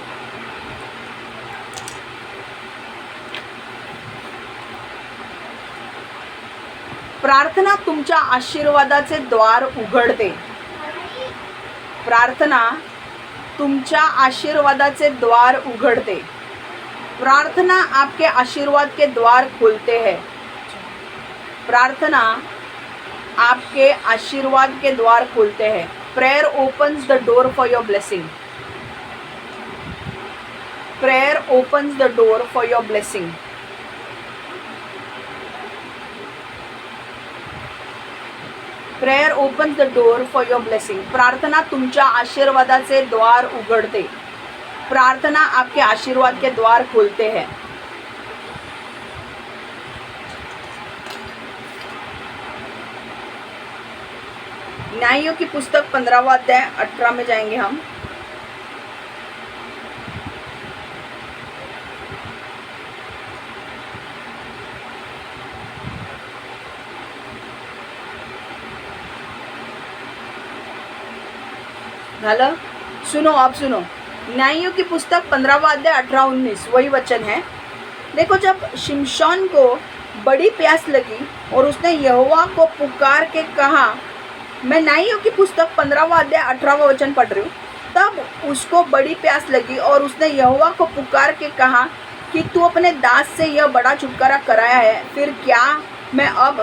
प्रार्थना तुमच्या आशीर्वादाचे द्वार उघडते। प्रार्थना तुमच्या आशीर्वादाचे द्वार उघडते। प्रार्थना आपके आशीर्वाद के द्वार खोलते हैं। प्रार्थना आपके आशीर्वाद के द्वार खोलते हैं। Prayer opens the door for your blessing. Prayer opens the door for your blessing. Prayer opens the door for your blessing. प्रार्थना तुमच्या आशीर्वादाचे द्वार उघडते। प्रार्थना आपके आशीर्वाद के द्वार खोलते हैं। न्यायों की पुस्तक 15वां अध्याय 18 में जाएंगे हम। झालं? सुनो, आप सुनो। न्यायों की पुस्तक 15वां अध्याय 18-19 वही वचन है। देखो, जब शिमशोन को बड़ी प्यास लगी और उसने यहोवा को पुकार के कहा, मैं न्यायों की पुस्तक 15वां अध्याय 18वां वचन पढ़ रही हूँ। तब उसको बड़ी प्यास लगी और उसने यहोवा को पुकार के कहा कि तू अपने दास से यह बड़ा छुटकारा कराया है, फिर क्या मैं अब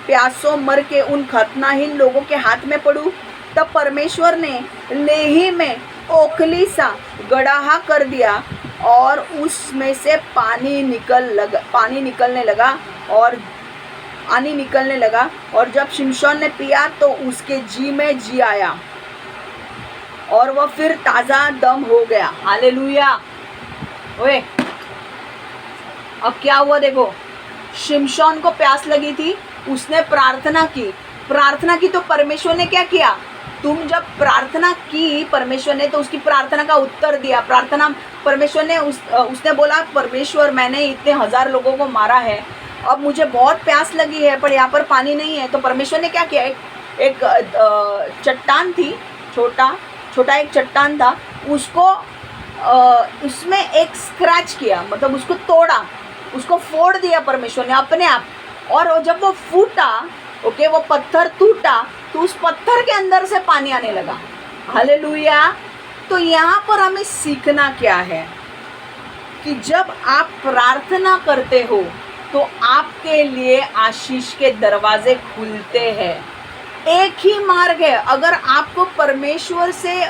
प्यासों मर के उन खतनाहीन लोगों के हाथ में पड़ूँ? तब परमेश्वर ने लेही में ओखली सा गड़ाहा कर दिया और उसमें से पानी निकलने लगा और जब शिमशोन ने पिया तो उसके जी में जी आया और वह फिर ताज़ा दम हो गया। हालेलुया। ओए, अब क्या हुआ देखो, शिमशोन को प्यास लगी थी, उसने प्रार्थना की तो परमेश्वर ने क्या किया? तुम जब प्रार्थना की परमेश्वर ने तो उसकी प्रार्थना का उत्तर दिया। परमेश्वर ने उसने बोला, परमेश्वर मैंने इतने 1000 लोगों को मारा है, अब मुझे बहुत प्यास लगी है पर यहाँ पर पानी नहीं है। तो परमेश्वर ने क्या किया? एक चट्टान थी, छोटा एक चट्टान था, उसको उसमें एक स्क्रैच किया, मतलब उसको तोड़ा, उसको फोड़ दिया परमेश्वर ने अपने आप। और जब वो फूटा, ओके, वो पत्थर टूटा तो उस पत्थर के अंदर से पानी आने लगा। हालेलुया। तो यहाँ पर हमें सीखना क्या है कि जब आप प्रार्थना करते हो तो आपके लिए आशीष के दरवाजे खुलते हैं। एक ही मार्ग है, अगर आपको परमेश्वर से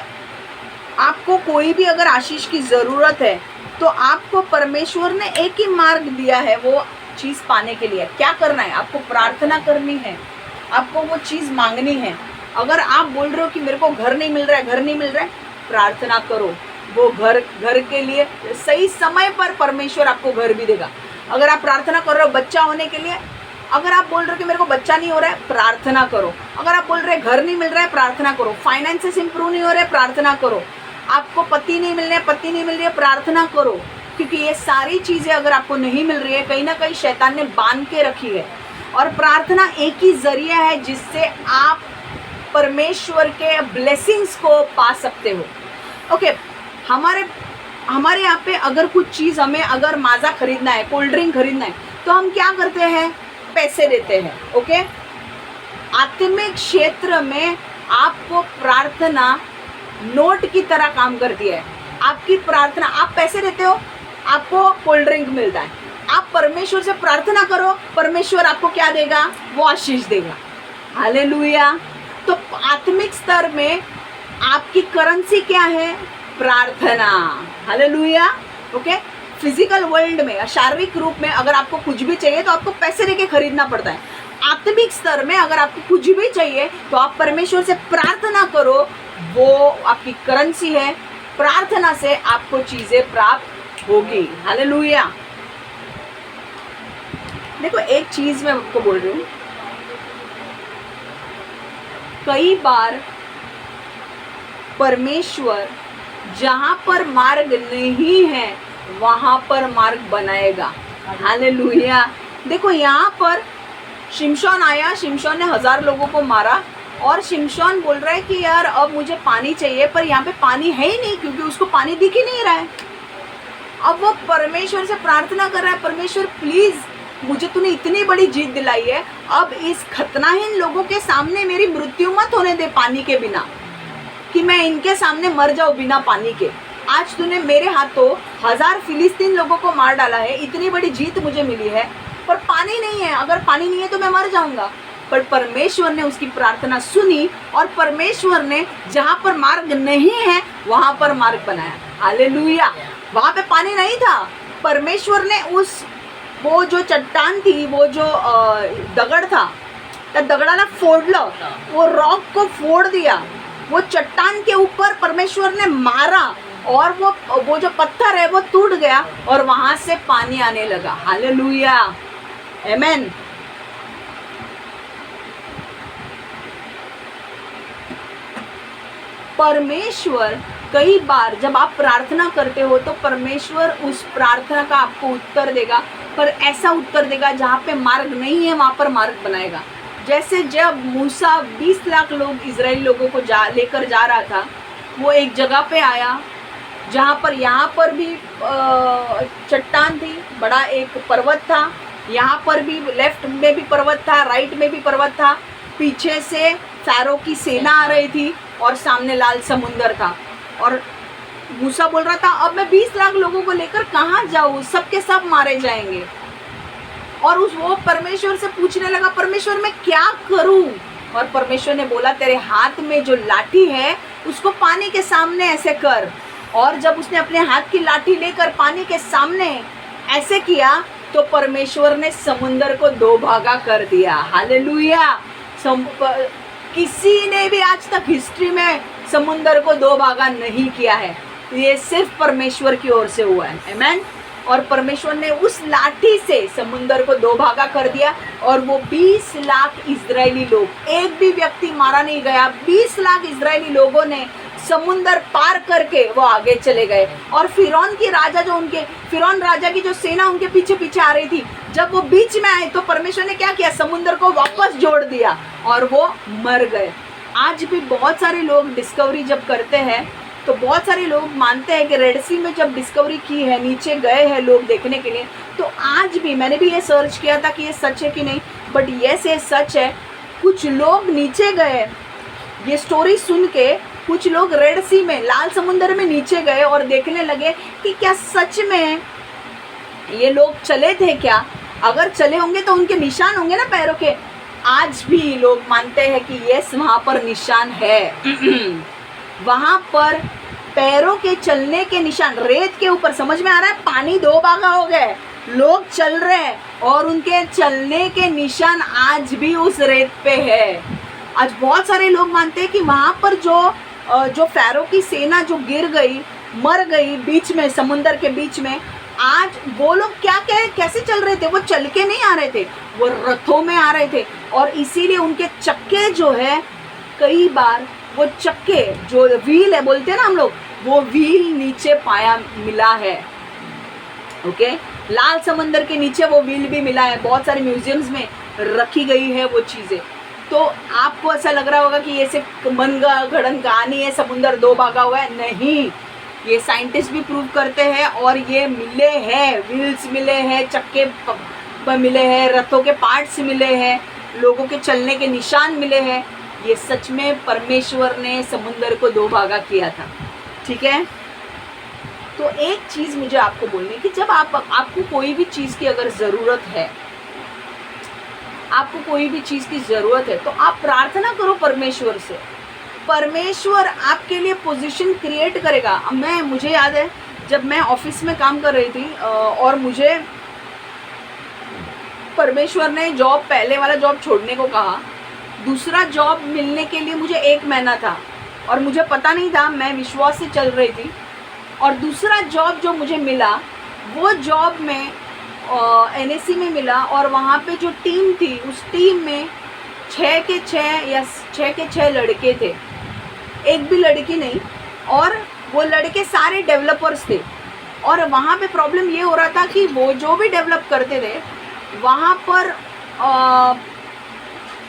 आपको कोई भी अगर आशीष की ज़रूरत है तो आपको परमेश्वर ने एक ही मार्ग दिया है वो चीज़ पाने के लिए। क्या करना है? आपको प्रार्थना करनी है, आपको वो चीज़ मांगनी है। अगर आप बोल रहे हो कि मेरे को घर नहीं मिल रहा है, प्रार्थना करो, वो घर के लिए सही समय पर परमेश्वर आपको घर भी देगा। अगर आप प्रार्थना कर रहे हो बच्चा होने के लिए, अगर आप बोल रहे हो कि मेरे को बच्चा नहीं हो रहा है, प्रार्थना करो। अगर आप बोल रहे हैं घर नहीं मिल रहा है, प्रार्थना करो। फाइनेंसेस इंप्रूव नहीं हो रहे, प्रार्थना करो। आपको पति नहीं मिल रही है, प्रार्थना करो। क्योंकि ये सारी चीज़ें अगर आपको नहीं मिल रही है, कहीं ना कहीं शैतान ने बांध के रखी है। और प्रार्थना एक ही जरिया है जिससे आप परमेश्वर के ब्लेसिंग्स को पा सकते हो। ओके, हमारे यहाँ पे अगर कुछ चीज़ हमें अगर माज़ा खरीदना है, कोल्ड ड्रिंक खरीदना है, तो हम क्या करते हैं? पैसे देते हैं। ओके, आत्मिक क्षेत्र में आपको प्रार्थना नोट की तरह काम करती है। आपकी प्रार्थना, आप पैसे देते हो, आपको कोल्ड ड्रिंक मिलता है। आप परमेश्वर से प्रार्थना करो, परमेश्वर आपको क्या देगा? वो आशीष देगा। हालेलुया। तो आत्मिक स्तर में आपकी करेंसी क्या है? प्रार्थना। हालेलुया। ओके। फिजिकल वर्ल्ड में, शारीरिक रूप में अगर आपको कुछ भी चाहिए तो आपको पैसे देके खरीदना पड़ता है। आत्मिक स्तर में अगर आपको कुछ भी चाहिए तो आप परमेश्वर से प्रार्थना करो, वो आपकी करेंसी है। प्रार्थना से आपको चीजें प्राप्त होगी। हालेलुया। देखो एक चीज मैं आपको बोल रही हूँ, कई बार परमेश्वर जहां पर मार्ग नहीं है वहां पर मार्ग बनाएगा। हालेलुया। देखो यहाँ पर शिमशोन आया, शिमशोन ने 1000 लोगों को मारा और शिमशोन बोल रहा है कि यार अब मुझे पानी चाहिए, पर यहाँ पे पानी है ही नहीं क्योंकि उसको पानी दिख ही नहीं रहा है। अब वो परमेश्वर से प्रार्थना कर रहा है, परमेश्वर प्लीज मुझे तूने इतनी बड़ी जीत दिलाई है, अब इस खतनाहीन लोगों के सामने मेरी मृत्यु मत होने दे पानी के बिना, कि मैं इनके सामने मर जाऊं बिना पानी के। आज तूने मेरे हाथों 1000 फिलिस्तीन लोगों को मार डाला है, इतनी बड़ी जीत मुझे मिली है, पर पानी नहीं है। अगर पानी नहीं है तो मैं मर जाऊंगा। पर परमेश्वर ने उसकी प्रार्थना सुनी और परमेश्वर ने जहाँ पर मार्ग नहीं है वहाँ पर मार्ग बनाया। हालेलुया। वहाँ पे पानी नहीं था, परमेश्वर ने उस वो जो चट्टान थी, वो जो दगड़ था, त्या दगडाला फोडलं, वो रॉक को फोड़ दिया, वो चट्टान के ऊपर परमेश्वर ने मारा और वो जो पत्थर है वो टूट गया और वहां से पानी आने लगा। हालेलुया। आमेन। परमेश्वर कई बार जब आप प्रार्थना करते हो तो परमेश्वर उस प्रार्थना का आपको उत्तर देगा, पर ऐसा उत्तर देगा जहाँ पे मार्ग नहीं है वहाँ पर मार्ग बनाएगा। जैसे जब मूसा 20 लाख लोग इजराइल लोगों को लेकर जा रहा था, वो एक जगह पे आया जहाँ पर यहाँ पर भी चट्टान थी, बड़ा एक पर्वत था, यहाँ पर भी लेफ्ट में भी पर्वत था, राइट में भी पर्वत था, पीछे से फ़ारो की सेना आ रही थी और सामने लाल समुंदर था। और मूसा बोल रहा था अब मैं 20 लाख लोगों को लेकर कहाँ जाऊँ, सबके सब मारे जाएंगे। और वो परमेश्वर से पूछने लगा, परमेश्वर मैं क्या करूँ? और परमेश्वर ने बोला तेरे हाथ में जो लाठी है उसको पानी के सामने ऐसे कर। और जब उसने अपने हाथ की लाठी लेकर पानी के सामने ऐसे किया तो परमेश्वर ने समुंदर को 2 भागा कर दिया। हालेलुया। किसी ने भी आज तक हिस्ट्री में समुंदर को 2 भागा नहीं किया है, ये सिर्फ परमेश्वर की ओर से हुआ है। आमेन। और परमेश्वर ने उस लाठी से समुंदर को 2 भागा कर दिया और वो 20 लाख इजरायली लोग, एक भी व्यक्ति मारा नहीं गया, 20 लाख इजरायली लोगों ने समुंदर पार करके वो आगे चले गए। और फिरौन राजा की जो सेना उनके पीछे पीछे आ रही थी, जब वो बीच में आए तो परमेश्वर ने क्या किया? समुंदर को वापस जोड़ दिया और वो मर गए। आज भी बहुत सारे लोग डिस्कवरी जब करते हैं तो बहुत सारे लोग मानते हैं कि रेड सी में जब डिस्कवरी की है, नीचे गए हैं लोग देखने के लिए, तो आज भी मैंने भी ये सर्च किया था कि ये सच है कि नहीं, बट ये सच है। कुछ लोग नीचे गए, ये स्टोरी सुन के कुछ लोग रेड सी में, लाल समुंदर में नीचे गए और देखने लगे कि क्या सच में ये लोग चले थे क्या? अगर चले होंगे तो उनके निशान होंगे ना पैरों के। आज भी लोग मानते हैं कि यस वहाँ पर निशान है वहाँ पर पैरों के चलने के निशान रेत के ऊपर। समझ में आ रहा है? पानी 2 भागा हो गए, लोग चल रहे हैं और उनके चलने के निशान आज भी उस रेत पे है। आज बहुत सारे लोग मानते हैं कि वहाँ पर जो फ़ारो की सेना जो गिर गई, मर गई बीच में, समुंदर के बीच में, आज वो लोग कैसे चल रहे थे? वो चल के नहीं आ रहे थे, वो रथों में आ रहे थे। और इसीलिए उनके चक्के जो है, कई बार वो चक्के जो व्हील है बोलते हैं ना हम लोग, वो व्हील नीचे पाया मिला है। ओके। लाल समंदर के नीचे वो व्हील भी मिला है, बहुत सारे म्यूजियम्स में रखी गई है वो चीज़ें। तो आपको ऐसा लग रहा होगा कि ये सिर्फ मनगढ़ंत कहानी है, समुंदर 2 भागा हुआ है। नहीं, ये साइंटिस्ट भी प्रूव करते हैं और ये मिले हैं, व्हील्स मिले हैं, चक्के मिले हैं, रथों के पार्ट्स मिले हैं, लोगों के चलने के निशान मिले हैं। ये सच में परमेश्वर ने समुंदर को 2 भागा किया था। ठीक है। तो एक चीज़ मुझे आपको बोलनी है कि जब आपको कोई भी चीज़ की अगर ज़रूरत है, आपको कोई भी चीज़ की ज़रूरत है, तो आप प्रार्थना करो परमेश्वर से। परमेश्वर आपके लिए पोजीशन क्रिएट करेगा। मुझे याद है जब मैं ऑफिस में काम कर रही थी और मुझे परमेश्वर ने पहले वाला जॉब छोड़ने को कहा, दूसरा जॉब मिलने के लिए मुझे 1 महीना था और मुझे पता नहीं था, मैं विश्वास से चल रही थी। और दूसरा जॉब जो मुझे मिला वो जॉब में NSE में मिला और वहाँ पे जो टीम थी उस टीम में 6 के 6 लड़के थे, एक भी लड़की नहीं। और वो लड़के सारे डेवलपर्स थे। और वहाँ पे प्रॉब्लम ये हो रहा था कि वो जो भी डेवलप करते थे वहाँ पर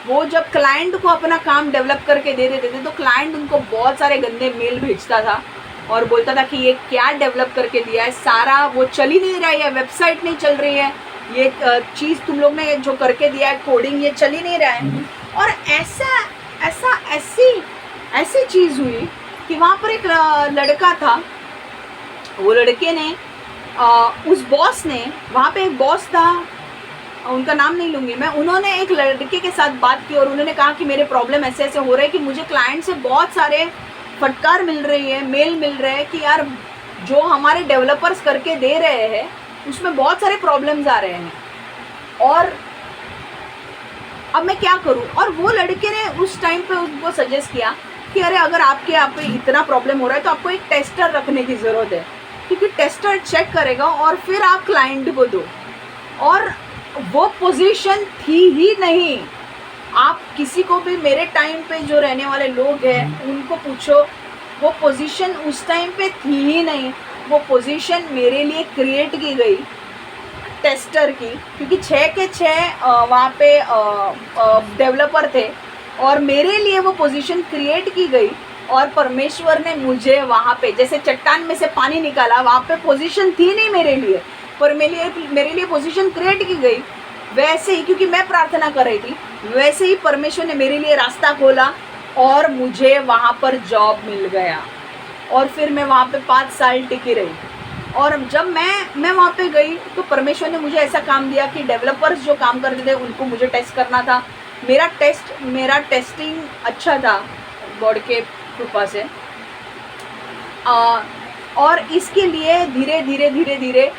वो जब क्लाइंट को अपना काम डेवलप करके दे देते थे तो क्लाइंट उनको बहुत सारे गंदे मेल भेजता था और बोलता था कि ये क्या डेवलप करके दिया है, सारा वो चल ही नहीं रहा है, वेबसाइट नहीं चल रही है, ये चीज़ तुम लोग ने जो करके दिया है कोडिंग, ये चल ही नहीं रहा है। और ऐसी चीज़ हुई कि वहाँ पर एक लड़का था, वो लड़के ने उस बॉस ने, वहाँ पे एक बॉस था, उनका नाम नहीं लूँगी मैं, उन्होंने एक लड़के के साथ बात की और उन्होंने कहा कि मेरे प्रॉब्लम ऐसे ऐसे हो रहे हैं कि मुझे क्लाइंट से बहुत सारे फटकार मिल रही है, मेल मिल रहे हैं कि यार जो हमारे डेवलपर्स करके दे रहे हैं उसमें बहुत सारे प्रॉब्लम्स आ रहे हैं और अब मैं क्या करूं। और वो लड़के ने उस टाइम पे उनको सजेस्ट किया कि अरे अगर आपके यहाँ पे इतना प्रॉब्लम हो रहा है तो आपको एक टेस्टर रखने की ज़रूरत है, क्योंकि टेस्टर चेक करेगा और फिर आप क्लाइंट को दो। और वो पोजीशन थी ही नहीं। आप किसी को भी मेरे टाइम पे जो रहने वाले लोग हैं उनको पूछो, वो पोजीशन उस टाइम पे थी ही नहीं। वो पोजीशन मेरे लिए क्रिएट की गई टेस्टर की, क्योंकि 6 के 6 वहाँ पे डेवलपर थे और मेरे लिए वो पोजीशन क्रिएट की गई। और परमेश्वर ने मुझे वहाँ पे जैसे चट्टान में से पानी निकाला, वहाँ पे पोजीशन थी नहीं मेरे लिए, पर मेरे लिए पोजीशन क्रिएट की गई। वैसे ही, क्योंकि मैं प्रार्थना कर रही थी, वैसे ही परमेश्वर ने मेरे लिए रास्ता खोला और मुझे वहाँ पर जॉब मिल गया। और फिर मैं वहाँ पे 5 साल टिकी रही। और जब मैं वहाँ पे गई तो परमेश्वर ने मुझे ऐसा काम दिया कि डेवलपर्स जो काम करते थे उनको मुझे टेस्ट करना था। मेरा टेस्टिंग अच्छा था गॉड के कृपा से। और इसके लिए धीरे धीरे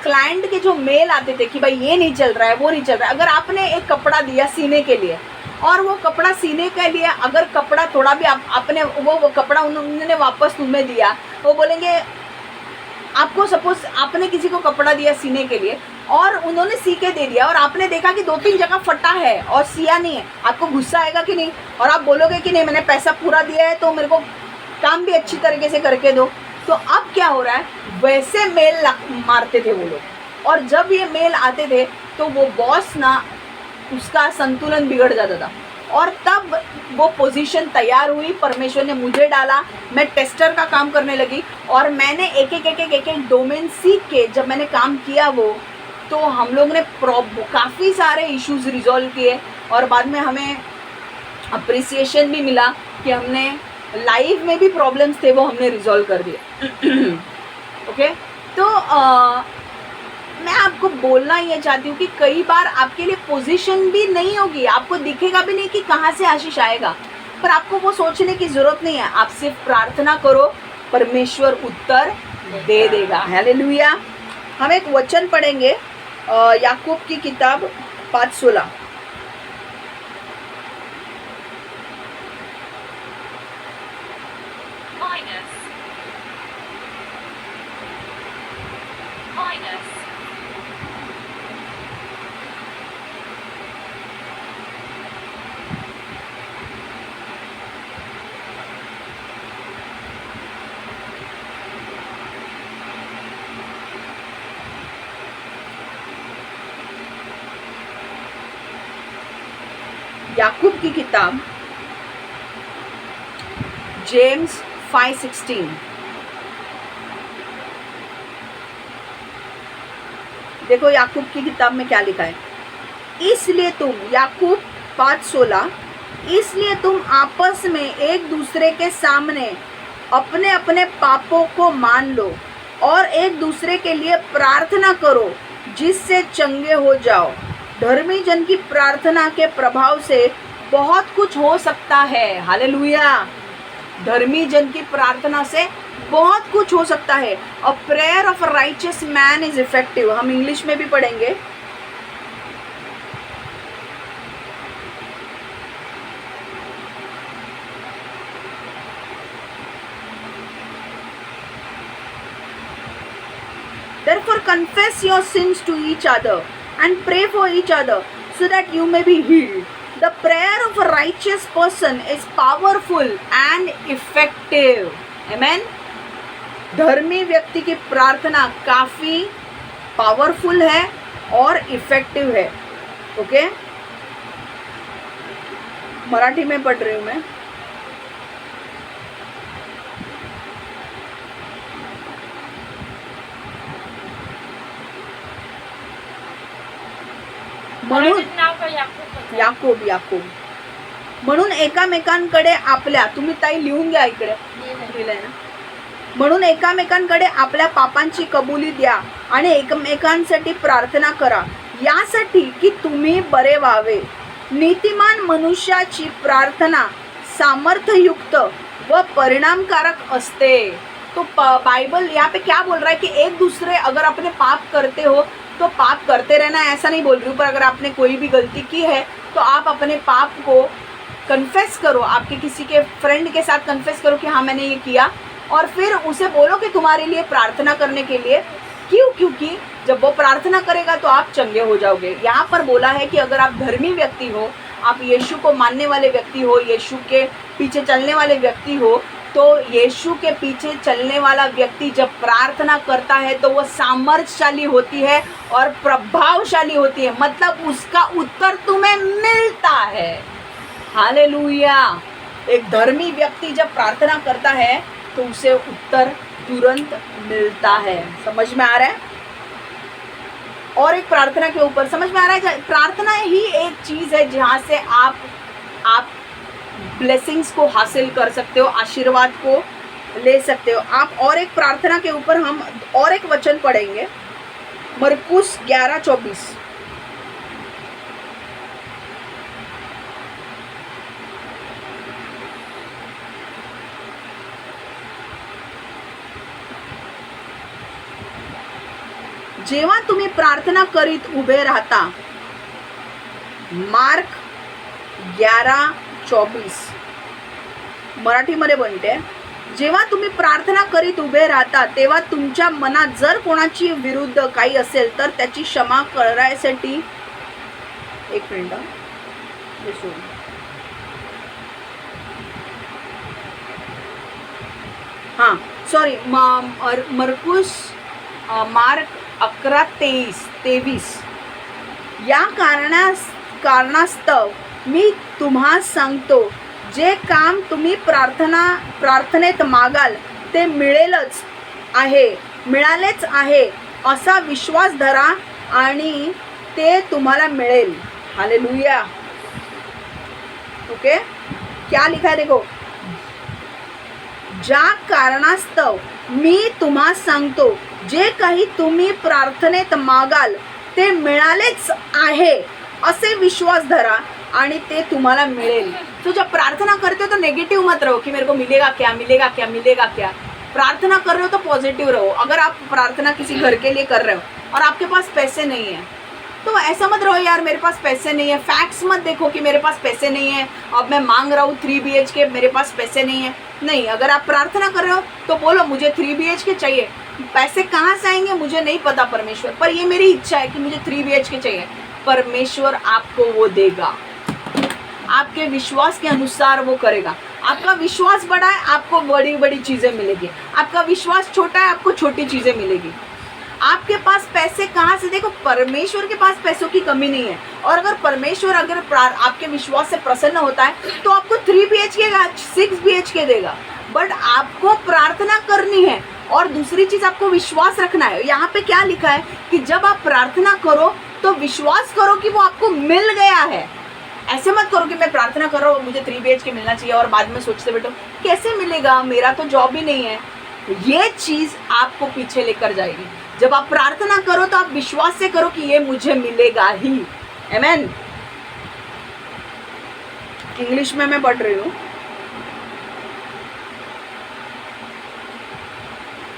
क्लाइंट के जो मेल आते थे कि भाई ये नहीं चल रहा है, वो नहीं चल रहा है। अगर आपने एक कपड़ा दिया सीने के लिए और वो कपड़ा सीने के लिए अगर कपड़ा थोड़ा भी आपने वो कपड़ा उन्होंने वापस तुम्हें दिया, वो बोलेंगे आपको, सपोज आपने किसी को कपड़ा दिया सीने के लिए और उन्होंने सी के दे दिया और आपने देखा कि 2-3 जगह फटा है और सिया नहीं है, आपको गुस्सा आएगा कि नहीं? और आप बोलोगे कि नहीं, मैंने पैसा पूरा दिया है तो मेरे को काम भी अच्छी तरीके से करके दो। तो अब क्या हो रहा है, वैसे मेल मारते थे वो लोग। और जब ये मेल आते थे तो वो बॉस ना, उसका संतुलन बिगड़ जाता था। और तब वो पोजीशन तैयार हुई, परमेश्वर ने मुझे डाला, मैं टेस्टर का काम करने लगी और मैंने एक डोमेन सीख के जब मैंने काम किया वो, तो हम लोग ने काफ़ी सारे इश्यूज रिजॉल्व किए और बाद में हमें अप्रिसिएशन भी मिला कि हमने लाइव में भी प्रॉब्लम्स थे वो हमने रिजॉल्व कर दिए। ओके, तो मैं आपको बोलना ये चाहती हूँ कि कई बार आपके लिए पोजीशन भी नहीं होगी, आपको दिखेगा भी नहीं कि कहाँ से आशीष आएगा, पर आपको वो सोचने की ज़रूरत नहीं है। आप सिर्फ प्रार्थना करो, परमेश्वर उत्तर दे देगा। हालेलुया। हम एक वचन पढ़ेंगे याकूब की किताब 5:16। याकूब की किताब जेम्स 5:16। देखो याकूब की किताब में क्या लिखा है। इसलिए तुम, याकूब 5:16, इसलिए तुम आपस में एक दूसरे के सामने अपने अपने पापों को मान लो और एक दूसरे के लिए प्रार्थना करो जिससे चंगे हो जाओ। धर्मी जन की प्रार्थना के प्रभाव से बहुत कुछ हो सकता है। हालेलुया। धर्मी जन की प्रार्थना से बहुत कुछ हो सकता है। A prayer of a righteous man is effective. हम इंग्लिश में भी पढ़ेंगे। Therefore confess your sins to each other and pray for each other so that you may be healed. The prayer of a righteous person is powerful and effective. Amen. धर्मी व्यक्ति की प्रार्थना काफी powerful है और इफेक्टिव है। Okay, Marathi में पढ़ रही हूँ मैं। म्हणून याकूब म्हणून एकामेकांकडे आपल्या, तुम्ही ताई लिहून घ्या इकडे, लिहिलंय ना, म्हणून एकामेकांकडे आपल्या पापांची कबुली द्या आणि एकमेकांसाठी प्रार्थना करा यासाठी की तुम्ही बरे व्हावे। नीतिमान मनुष्याची प्रार्थना सामर्थ्ययुक्त व परिणामकारक असते। तो बाइबल यहाँ पे क्या बोल रहा है कि एक दूसरे, अगर अपने पाप करते हो तो पाप करते रहना, ऐसा नहीं बोल रही हूँ, पर अगर आपने कोई भी गलती की है तो आप अपने पाप को कन्फेस करो, आपके किसी के फ्रेंड के साथ कन्फेस करो कि हाँ मैंने ये किया, और फिर उसे बोलो कि तुम्हारे लिए प्रार्थना करने के लिए। क्यों? क्योंकि जब वो प्रार्थना करेगा तो आप चंगे हो जाओगे। यहाँ पर बोला है कि अगर आप धर्मी व्यक्ति हो, आप यीशु को मानने वाले व्यक्ति हो, यीशु के पीछे चलने वाले व्यक्ति हो, तो यीशु के पीछे चलने वाला व्यक्ति जब प्रार्थना करता है तो वो सामर्थ्यशाली होती है और प्रभावशाली होती है, मतलब उसका उत्तर तुम्हें मिलता है। हालेलुया। एक धर्मी व्यक्ति जब प्रार्थना करता है तो उसे उत्तर तुरंत मिलता है। समझ में आ रहा है? और एक प्रार्थना के ऊपर समझ में आ रहा है, प्रार्थना ही एक चीज़ है जहाँ से आप ब्लेसिंग्स को हासिल कर सकते हो, आशीर्वाद को ले सकते हो आप। और एक प्रार्थना के ऊपर हम और एक वचन पढ़ेंगे, मरकुस 11:24। जेव्हा तुम्ही प्रार्थना करीत उभे राहता, मार्क 11:24 मराठीमध्ये बनते, जेव्हा तुम्ही प्रार्थना करीत उभे राहता तेव्हा तुमच्या मनात जर कोणाची विरुद्ध काही असेल तर त्याची क्षमा करण्यासाठी, एक मिनिट हां सॉरी, मरकुस मार्क 11:23 या कारणास्तव मी तुम्हास सांगतो, जे काम तुम्ही प्रार्थनेत मागाल ते मिळालेच आहे असा विश्वास धरा आणि ते तुम्हाला मिळेल। हालेलुया। ओके, क्या लिखा है देखो, ज्या कारणास्तव मी तुम्हास सांगतो, जे काही तुम्ही प्रार्थनेत मागाल ते मिळालेच आहे असे विश्वास धरा आणि ते तुम्हाला मिळेल। तो जब प्रार्थना करते हो तो नेगेटिव मत रहो कि मेरे को मिलेगा क्या, मिलेगा क्या, मिलेगा क्या। प्रार्थना कर रहे हो तो पॉजिटिव रहो। अगर आप प्रार्थना किसी घर के लिए कर रहे हो और आपके पास पैसे नहीं है तो ऐसा मत रहो यार मेरे पास पैसे नहीं है, फैक्ट्स मत देखो कि मेरे पास पैसे नहीं है, अब मैं मांग रहा हूँ 3 BHK, मेरे पास पैसे नहीं है। नहीं, अगर आप प्रार्थना कर रहे हो तो बोलो मुझे 3 BHK चाहिए, पैसे कहाँ से आएंगे मुझे नहीं पता परमेश्वर, पर ये मेरी इच्छा है कि मुझे 3 BHK चाहिए। परमेश्वर आपको वो देगा, आपके विश्वास के अनुसार वो करेगा। आपका विश्वास बड़ा है, आपको बड़ी बड़ी चीज़ें मिलेगी। आपका विश्वास छोटा है, आपको छोटी चीज़ें मिलेगी। आपके पास पैसे कहाँ से, देखो परमेश्वर के पास पैसों की कमी नहीं है, और अगर परमेश्वर आपके विश्वास से प्रसन्न होता है तो आपको 3 BHK का 6 BHK देगा। बट आपको प्रार्थना करनी है और दूसरी चीज़ आपको विश्वास रखना है। यहाँ पे क्या लिखा है कि जब आप प्रार्थना करो तो विश्वास करो कि वो आपको मिल गया है। ऐसे मत करो कि मैं प्रार्थना कर रहा हूँ मुझे 3 BHK मिलना चाहिए और बाद में सोचते बैठो कैसे मिलेगा, मेरा तो जॉब ही नहीं है। ये चीज आपको पीछे लेकर जाएगी। जब आप प्रार्थना करो तो आप विश्वास से करो कि ये मुझे मिलेगा ही। आमेन। इंग्लिश में मैं पढ़ रही हूँ।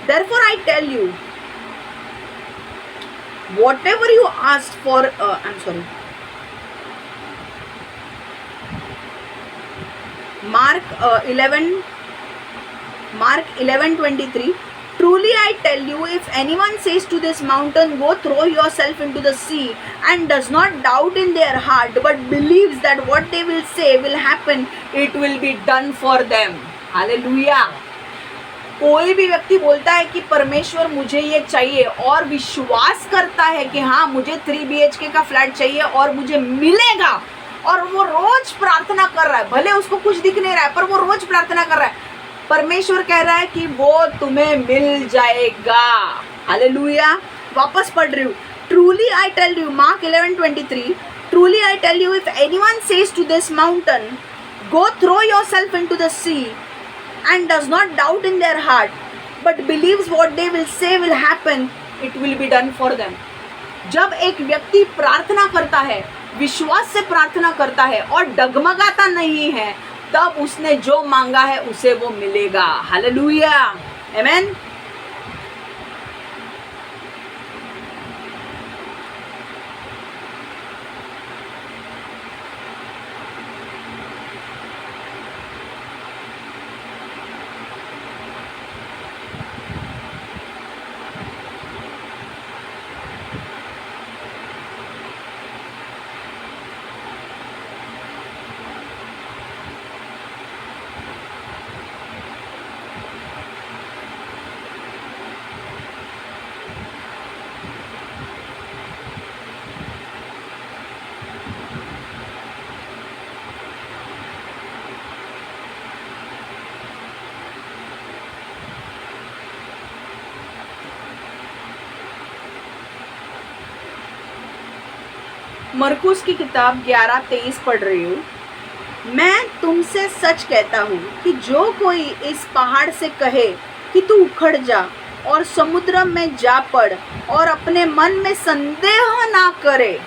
Therefore I tell you, whatever you ask for, Mark 11:23. Truly I tell you, if anyone says to this mountain, go throw yourself into the sea, and does not doubt in their heart, but believes that what they will say will happen, it will be done for them. Hallelujah. कोई भी व्यक्ति बोलता है कि परमेश्वर मुझे ये चाहिए और विश्वास करता है कि हाँ मुझे 3 BHK का फ्लैट चाहिए और मुझे मिलेगा, और वो रोज प्रार्थना कर रहा है, भले उसको कुछ दिख नहीं रहा है पर वो रोज प्रार्थना कर रहा है, परमेश्वर कह रहा है कि वो तुम्हें मिल जाएगा। हालेलुया। वापस पढ़ रही हूँ। Truly I tell you, Mark 11:23, truly I tell you, if anyone says to this mountain, go throw yourself into the sea, and does not doubt in their heart, but believes what they will say will happen, it will be done for them. जब एक व्यक्ति प्रार्थना करता है, विश्वास से प्रार्थना करता है और डगमगाता नहीं है, तब उसने जो मांगा है उसे वो मिलेगा। हालेलुया। आमेन। मरकुस की किताब 11:23 पढ़ रही हूँ। मैं तुमसे सच कहता हूँ कि जो कोई इस पहाड़ से कहे कि तू उखड़ जा और समुद्र में जा पड़, और अपने मन में संदेह ना करे,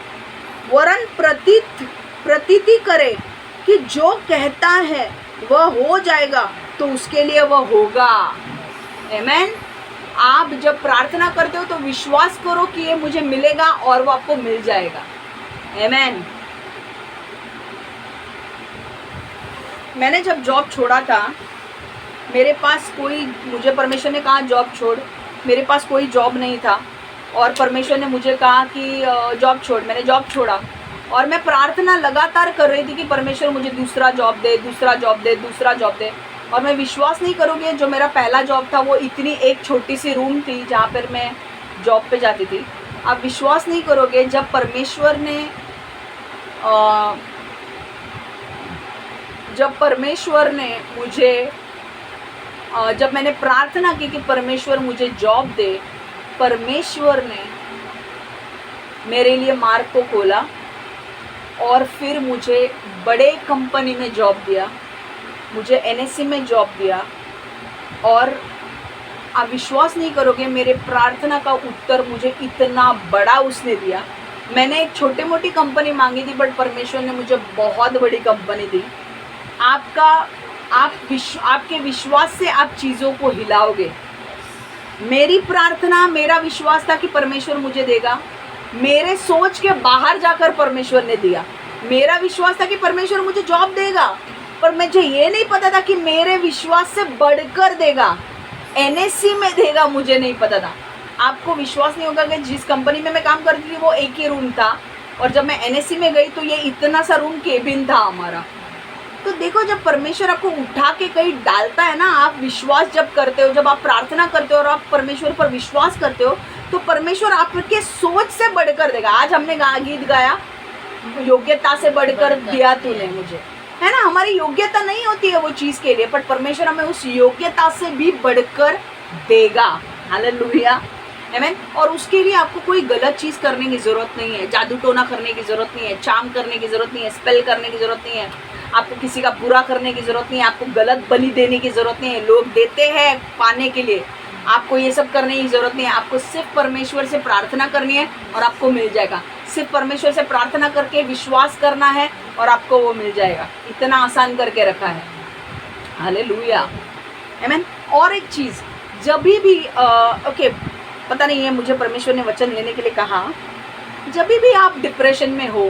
वरन प्रतीति करे कि जो कहता है वह हो जाएगा, तो उसके लिए वह होगा। आमेन। आप जब प्रार्थना करते हो तो विश्वास करो कि ये मुझे मिलेगा और वो आपको मिल जाएगा। आमेन। मैंने जब जॉब छोड़ा था, मेरे पास कोई, मुझे परमेश्वर ने कहा जॉब छोड़, मेरे पास कोई जॉब नहीं था और परमेश्वर ने मुझे कहा कि जॉब छोड़। मैंने जॉब छोड़ा और मैं प्रार्थना लगातार कर रही थी कि परमेश्वर मुझे दूसरा जॉब दे, दूसरा जॉब दे, दूसरा जॉब दे। और मैं विश्वास नहीं करूँगी, जो मेरा पहला जॉब था वो इतनी एक छोटी सी रूम थी जहाँ पर मैं जॉब पे जाती थी। आप विश्वास नहीं करोगे, जब परमेश्वर ने मुझे, जब मैंने प्रार्थना की कि परमेश्वर मुझे जॉब दे, परमेश्वर ने मेरे लिए मार्ग को खोला और फिर मुझे बड़े कंपनी में जॉब दिया, मुझे NSE में जॉब दिया। और आप विश्वास नहीं करोगे, मेरे प्रार्थना का उत्तर मुझे इतना बड़ा उसने दिया। मैंने एक छोटी मोटी कंपनी मांगी थी, बट परमेश्वर ने मुझे बहुत बड़ी कंपनी दी। आपके विश्वास से आप चीज़ों को हिलाओगे। मेरी प्रार्थना, मेरा विश्वास था कि परमेश्वर मुझे देगा, मेरे सोच के बाहर जाकर परमेश्वर ने दिया। मेरा विश्वास था कि परमेश्वर मुझे जॉब देगा, पर मुझे ये नहीं पता था कि मेरे विश्वास से बढ़कर देगा, NSE में देगा, मुझे नहीं पता था। आपको विश्वास नहीं होगा कि जिस कंपनी में मैं काम करती थी वो एक ही रूम था, और जब मैं NSE में गई तो ये इतना सा रूम केबिन था हमारा। तो देखो, जब परमेश्वर आपको उठा के कहीं डालता है ना, आप विश्वास जब करते हो, जब आप प्रार्थना करते हो और आप परमेश्वर पर विश्वास करते हो, तो परमेश्वर आपके सोच से बढ़कर देगा। आज हमने गीत गाया, योग्यता से बढ़कर दिया तूने मुझे, है ना। हमारी योग्यता नहीं होती है वो चीज़ के लिए, पर परमेश्वर हमें उस योग्यता से भी बढ़कर देगा। हालेलुया। आमेन। और उसके लिए आपको कोई गलत चीज़ करने की ज़रूरत नहीं है, जादू टोना करने की ज़रूरत नहीं है, चाम करने की ज़रूरत नहीं है, स्पेल करने की ज़रूरत नहीं है, आपको किसी का बुरा करने की ज़रूरत नहीं है, आपको गलत बलि देने की ज़रूरत नहीं है। लोग देते हैं पाने के लिए, आपको ये सब करने की ज़रूरत नहीं है। आपको सिर्फ परमेश्वर से प्रार्थना करनी है और आपको मिल जाएगा। सिर्फ परमेश्वर से प्रार्थना करके विश्वास करना है और आपको वो मिल जाएगा। इतना आसान करके रखा है। हालेलुया, आमेन। और एक चीज़, जब भी ओके, पता नहीं है, मुझे परमेश्वर ने वचन लेने के लिए कहा, जब भी आप डिप्रेशन में हो,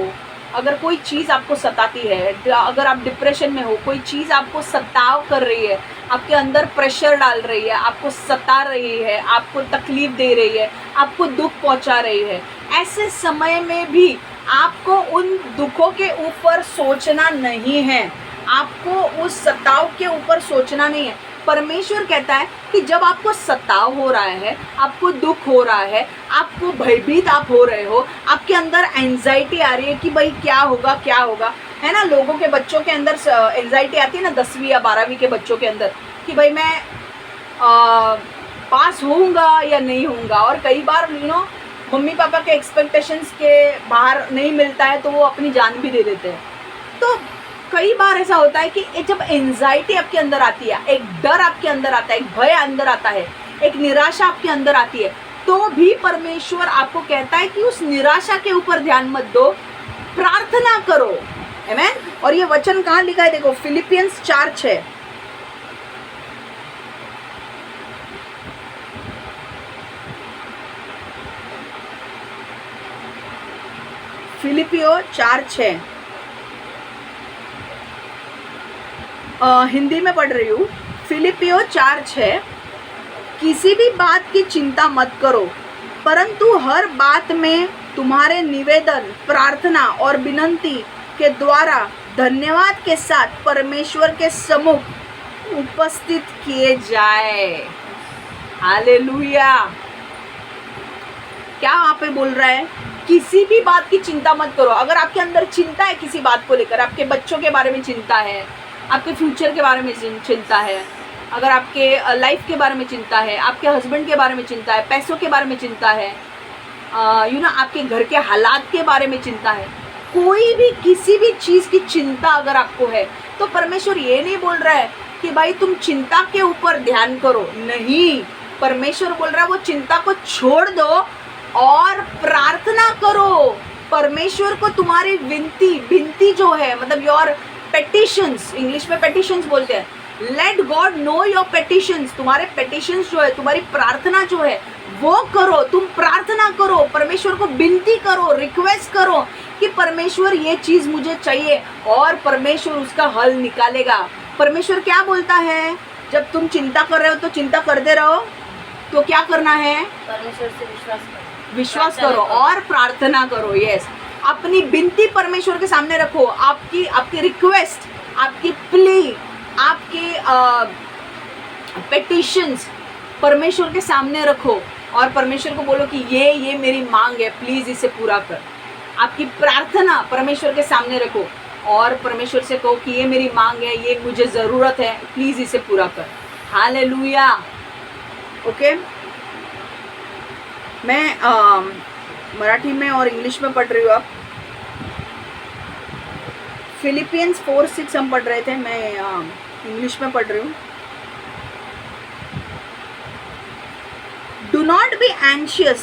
अगर कोई चीज़ आपको सताती है, अगर आप डिप्रेशन में हो, कोई चीज़ आपको सताव कर रही है, आपके अंदर प्रेशर डाल रही है, आपको सता रही है, आपको तकलीफ दे रही है, आपको दुख पहुंचा रही है, ऐसे समय में भी आपको उन दुखों के ऊपर सोचना नहीं है, आपको उस सताव के ऊपर सोचना नहीं है। परमेश्वर कहता है कि जब आपको सताव हो रहा है, आपको दुख हो रहा है, आपको भयभीत आप हो रहे हो, आपके अंदर एंजाइटी आ रही है कि भाई क्या होगा क्या होगा, है ना। लोगों के बच्चों के अंदर एंजाइटी आती है ना, 10वीं या 12वीं के बच्चों के अंदर, कि भाई मैं पास होऊंगा या नहीं होऊंगा। और कई बार मम्मी पापा के एक्सपेक्टेशंस के बाहर नहीं मिलता है तो वो अपनी जान भी दे देते हैं। तो कई बार ऐसा होता है कि जब एंजाइटी आपके अंदर आती है, एक डर आपके अंदर आता है, एक भय अंदर आता है, एक निराशा आपके अंदर आती है, तो भी परमेश्वर आपको कहता है कि उस निराशा के ऊपर ध्यान मत दो, प्रार्थना करो, आमेन। और ये वचन कहाँ लिखा है, देखो फिलिपियंस 4:6। फिलिपियो 4:6 हिंदी में पढ़ रही हूँ। फिलिपियो 4:6, किसी भी बात की चिंता मत करो, परंतु हर बात में तुम्हारे निवेदन, प्रार्थना और विनती के द्वारा धन्यवाद के साथ परमेश्वर के सम्मुख उपस्थित किए जाए। हालेलुया। क्या वहाँ पे बोल रहा है? किसी भी बात की चिंता मत करो। अगर आपके अंदर चिंता है किसी बात को लेकर, आपके बच्चों के बारे में चिंता है, आपके फ्यूचर के बारे में चिंता है, अगर आपके लाइफ के बारे में चिंता है, आपके हस्बैंड के बारे में चिंता है, पैसों के बारे में चिंता है, आपके घर के हालात के बारे में चिंता है, कोई भी किसी भी चीज़ की चिंता अगर आपको है, तो परमेश्वर ये नहीं बोल रहा है कि भाई तुम चिंता के ऊपर ध्यान करो। नहीं, परमेश्वर बोल रहा है वो चिंता को छोड़ दो और प्रार्थना करो। परमेश्वर को तुम्हारी विनती जो है, मतलब योर पेटिशंस, इंग्लिश में पेटिशंस बोलते हैं, let God know your petitions. तुम्हारे पेटिशंस जो है, तुम्हारी प्रार्थना जो है वो करो, तुम प्रार्थना करो, परमेश्वर को विनती करो, रिक्वेस्ट करो कि परमेश्वर ये चीज़ मुझे चाहिए, और परमेश्वर उसका हल निकालेगा। परमेश्वर क्या बोलता है, जब तुम चिंता कर रहे हो तो चिंता करते रहो, तो क्या करना है, परमेश्वर से विश्वास करो और प्रार्थना करो। यस, अपनी विनती परमेश्वर के सामने रखो, आपकी रिक्वेस्ट, आपकी प्ली, आपकी पेटिशंस परमेश्वर के सामने रखो और परमेश्वर को बोलो कि ये मेरी मांग है, प्लीज़ इसे पूरा कर। आपकी प्रार्थना परमेश्वर के सामने रखो और परमेश्वर से कहो कि ये मेरी मांग है, ये मुझे ज़रूरत है, प्लीज़ इसे पूरा कर। हालेलुया। ओके, मैं मराठी में और इंग्लिश में पढ़ रही हूँ। अब फिलिपियंस 4:6 हम पढ़ रहे थे, मैं इंग्लिश में पढ़ रही हूँ। Do not be anxious,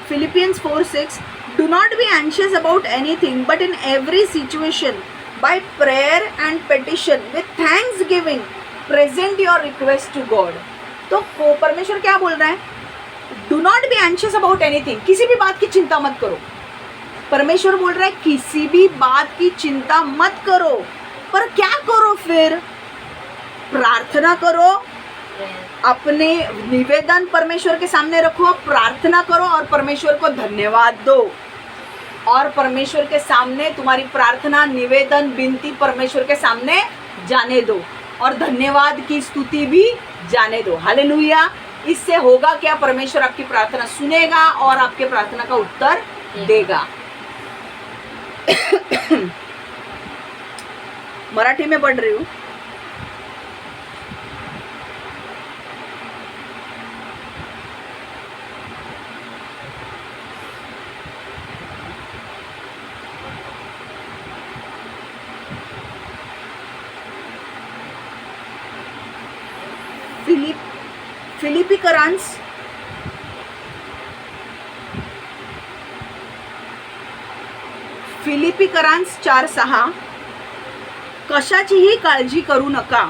Philippians 4:6, do not be anxious about anything, but in every situation, by prayer and petition, with thanksgiving, present your request to God. तो परमेश्वर क्या बोल रहा है? Do not be anxious about anything, किसी भी बात की चिंता मत करो। परमेश्वर बोल रहा है किसी भी बात की चिंता मत करो, पर क्या करो फिर? प्रार्थना करो, अपने निवेदन परमेश्वर के सामने रखो, प्रार्थना करो और परमेश्वर को धन्यवाद दो, और परमेश्वर के सामने तुम्हारी प्रार्थना, निवेदन, विनती परमेश्वर के सामने जाने दो और धन्यवाद की स्तुति भी जाने दो। हालेलुया। इससे होगा क्या? परमेश्वर आपकी प्रार्थना सुनेगा और आपके प्रार्थना का उत्तर देगा। मराठी में पढ़ रही हूँ। फिलिपिकरांस 4:6 कशाचीही काळजी करू नका,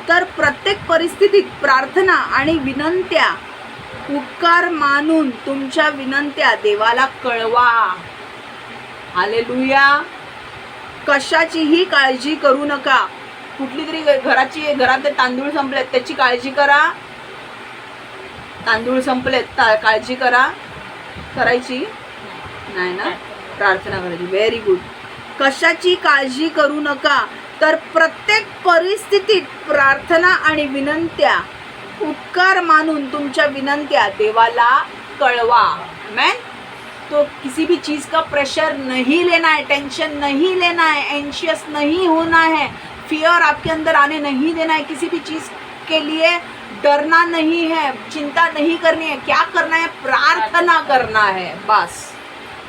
तर प्रत्येक परिस्थितीत प्रार्थना आणि विनंत्या उपकार मानून तुमच्या विनंत्या देवाला कळवा. हालेलुया. कशाचीही काळजी करू नका. कुठली तरी घरात तांदूळ संपलेत त्याची काळजी करा. तांदूळ संपलेत काळजी करायची नाही ना, प्रार्थना करायची. Very good. कशाची काळजी करू नका, तर प्रत्येक परिस्थितीत प्रार्थना आणि विनंत्या उपकार मानून तुमच्या विनंत्या देवाला कळवा. आमेन. तो किसी भी चीज़ का प्रेशर नहीं लेना है, टेंशन नहीं लेना है, एंशियस नहीं होना है, फियर आपके अंदर आने नहीं देना है, किसी भी चीज़ के लिए डरना नहीं है, चिंता नहीं करनी है. क्या करना है? प्रार्थना करना है. बस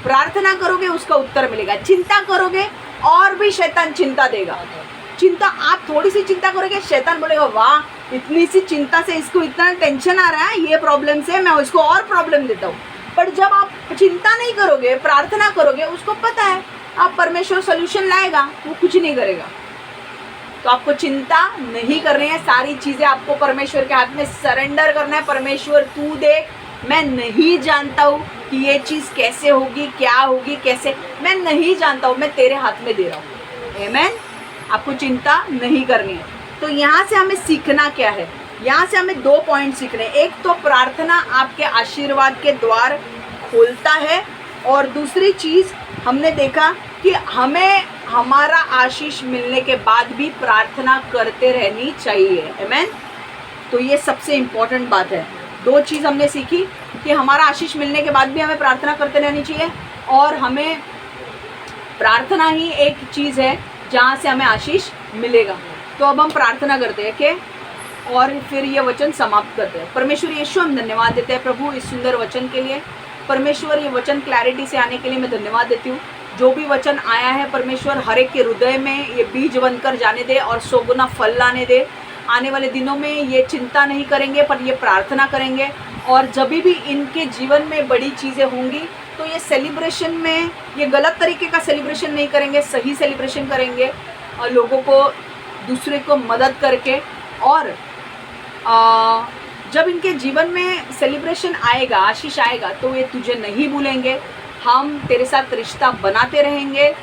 प्रार्थना करोगे उसका उत्तर मिलेगा. चिंता करोगे और भी शैतान चिंता देगा. चिंता, आप थोड़ी सी चिंता करोगे शैतान बोलेगा वाह इतनी सी चिंता से इसको इतना टेंशन आ रहा है, ये प्रॉब्लम से मैं उसको और प्रॉब्लम देता हूँ. पर जब आप चिंता नहीं करोगे, प्रार्थना करोगे, उसको पता है आप परमेश्वर सोल्यूशन लाएगा, वो कुछ नहीं करेगा. तो आपको चिंता नहीं करनी है. सारी चीज़ें आपको परमेश्वर के हाथ में सरेंडर करना है. परमेश्वर तू देख, मैं नहीं जानता हूँ कि ये चीज़ कैसे होगी, क्या होगी, कैसे, मैं नहीं जानता हूँ, मैं तेरे हाथ में दे रहा हूँ. आमेन. आपको चिंता नहीं करनी है. तो यहाँ से हमें सीखना क्या है? यहाँ से हमें 2 पॉइंट सीखने. एक तो प्रार्थना आपके आशीर्वाद के द्वार खोलता है, और दूसरी चीज़ हमने देखा कि हमें हमारा आशीष मिलने के बाद भी प्रार्थना करते रहनी चाहिए. आमेन. तो ये सबसे इम्पोर्टेंट बात है. 2 चीज़ हमने सीखी कि हमारा आशीष मिलने के बाद भी हमें प्रार्थना करते रहनी चाहिए, और हमें प्रार्थना ही एक चीज़ है जहाँ से हमें आशीष मिलेगा. तो अब हम प्रार्थना करते हैं कि और फिर ये वचन समाप्त करते हैं. परमेश्वर यीशु हम धन्यवाद देते हैं प्रभु इस सुंदर वचन के लिए. परमेश्वर ये वचन क्लैरिटी से आने के लिए मैं धन्यवाद देती हूँ. जो भी वचन आया है परमेश्वर हर एक के हृदय में ये बीज बनकर जाने दे और 100 गुना फल लाने दे. आने वाले दिनों में ये चिंता नहीं करेंगे पर ये प्रार्थना करेंगे, और जब भी इनके जीवन में बड़ी चीज़ें होंगी तो ये सेलिब्रेशन में ये गलत तरीके का सेलिब्रेशन नहीं करेंगे, सही सेलिब्रेशन करेंगे, और लोगों को दूसरे को मदद करके. और जब इनके जीवन में सेलिब्रेशन आएगा, आशीष आएगा, तो ये तुझे नहीं भूलेंगे. हम तेरे साथ रिश्ता बनाते रहेंगे,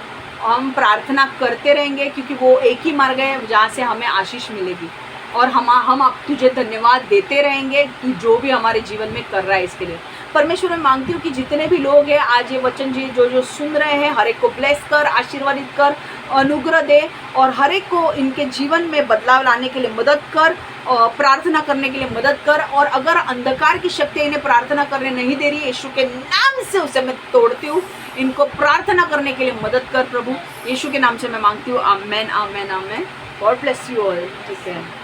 हम प्रार्थना करते रहेंगे, क्योंकि वो एक ही मार्ग है जहाँ से हमें आशीष मिलेगी. और हम आप तुझे धन्यवाद देते रहेंगे तू जो भी हमारे जीवन में कर रहा है इसके लिए. परमेश्वर मैं मांगती हूँ कि जितने भी लोग हैं आज ये वचन जी जो सुन रहे हैं, हर एक को ब्लेस कर, आशीर्वादित कर, अनुग्रह दे, और हर एक को इनके जीवन में बदलाव लाने के लिए मदद कर, प्रार्थना करने के लिए मदद कर. और अगर अंधकार की शक्ति इन्हें प्रार्थना करने नहीं दे रही है, यीशु के नाम से उसे मैं तोड़ती हूँ. इनको प्रार्थना करने के लिए मदद कर प्रभु, यीशु के नाम से मैं मांगती हूँ. Amen, amen, amen. God bless you all. ठीक है.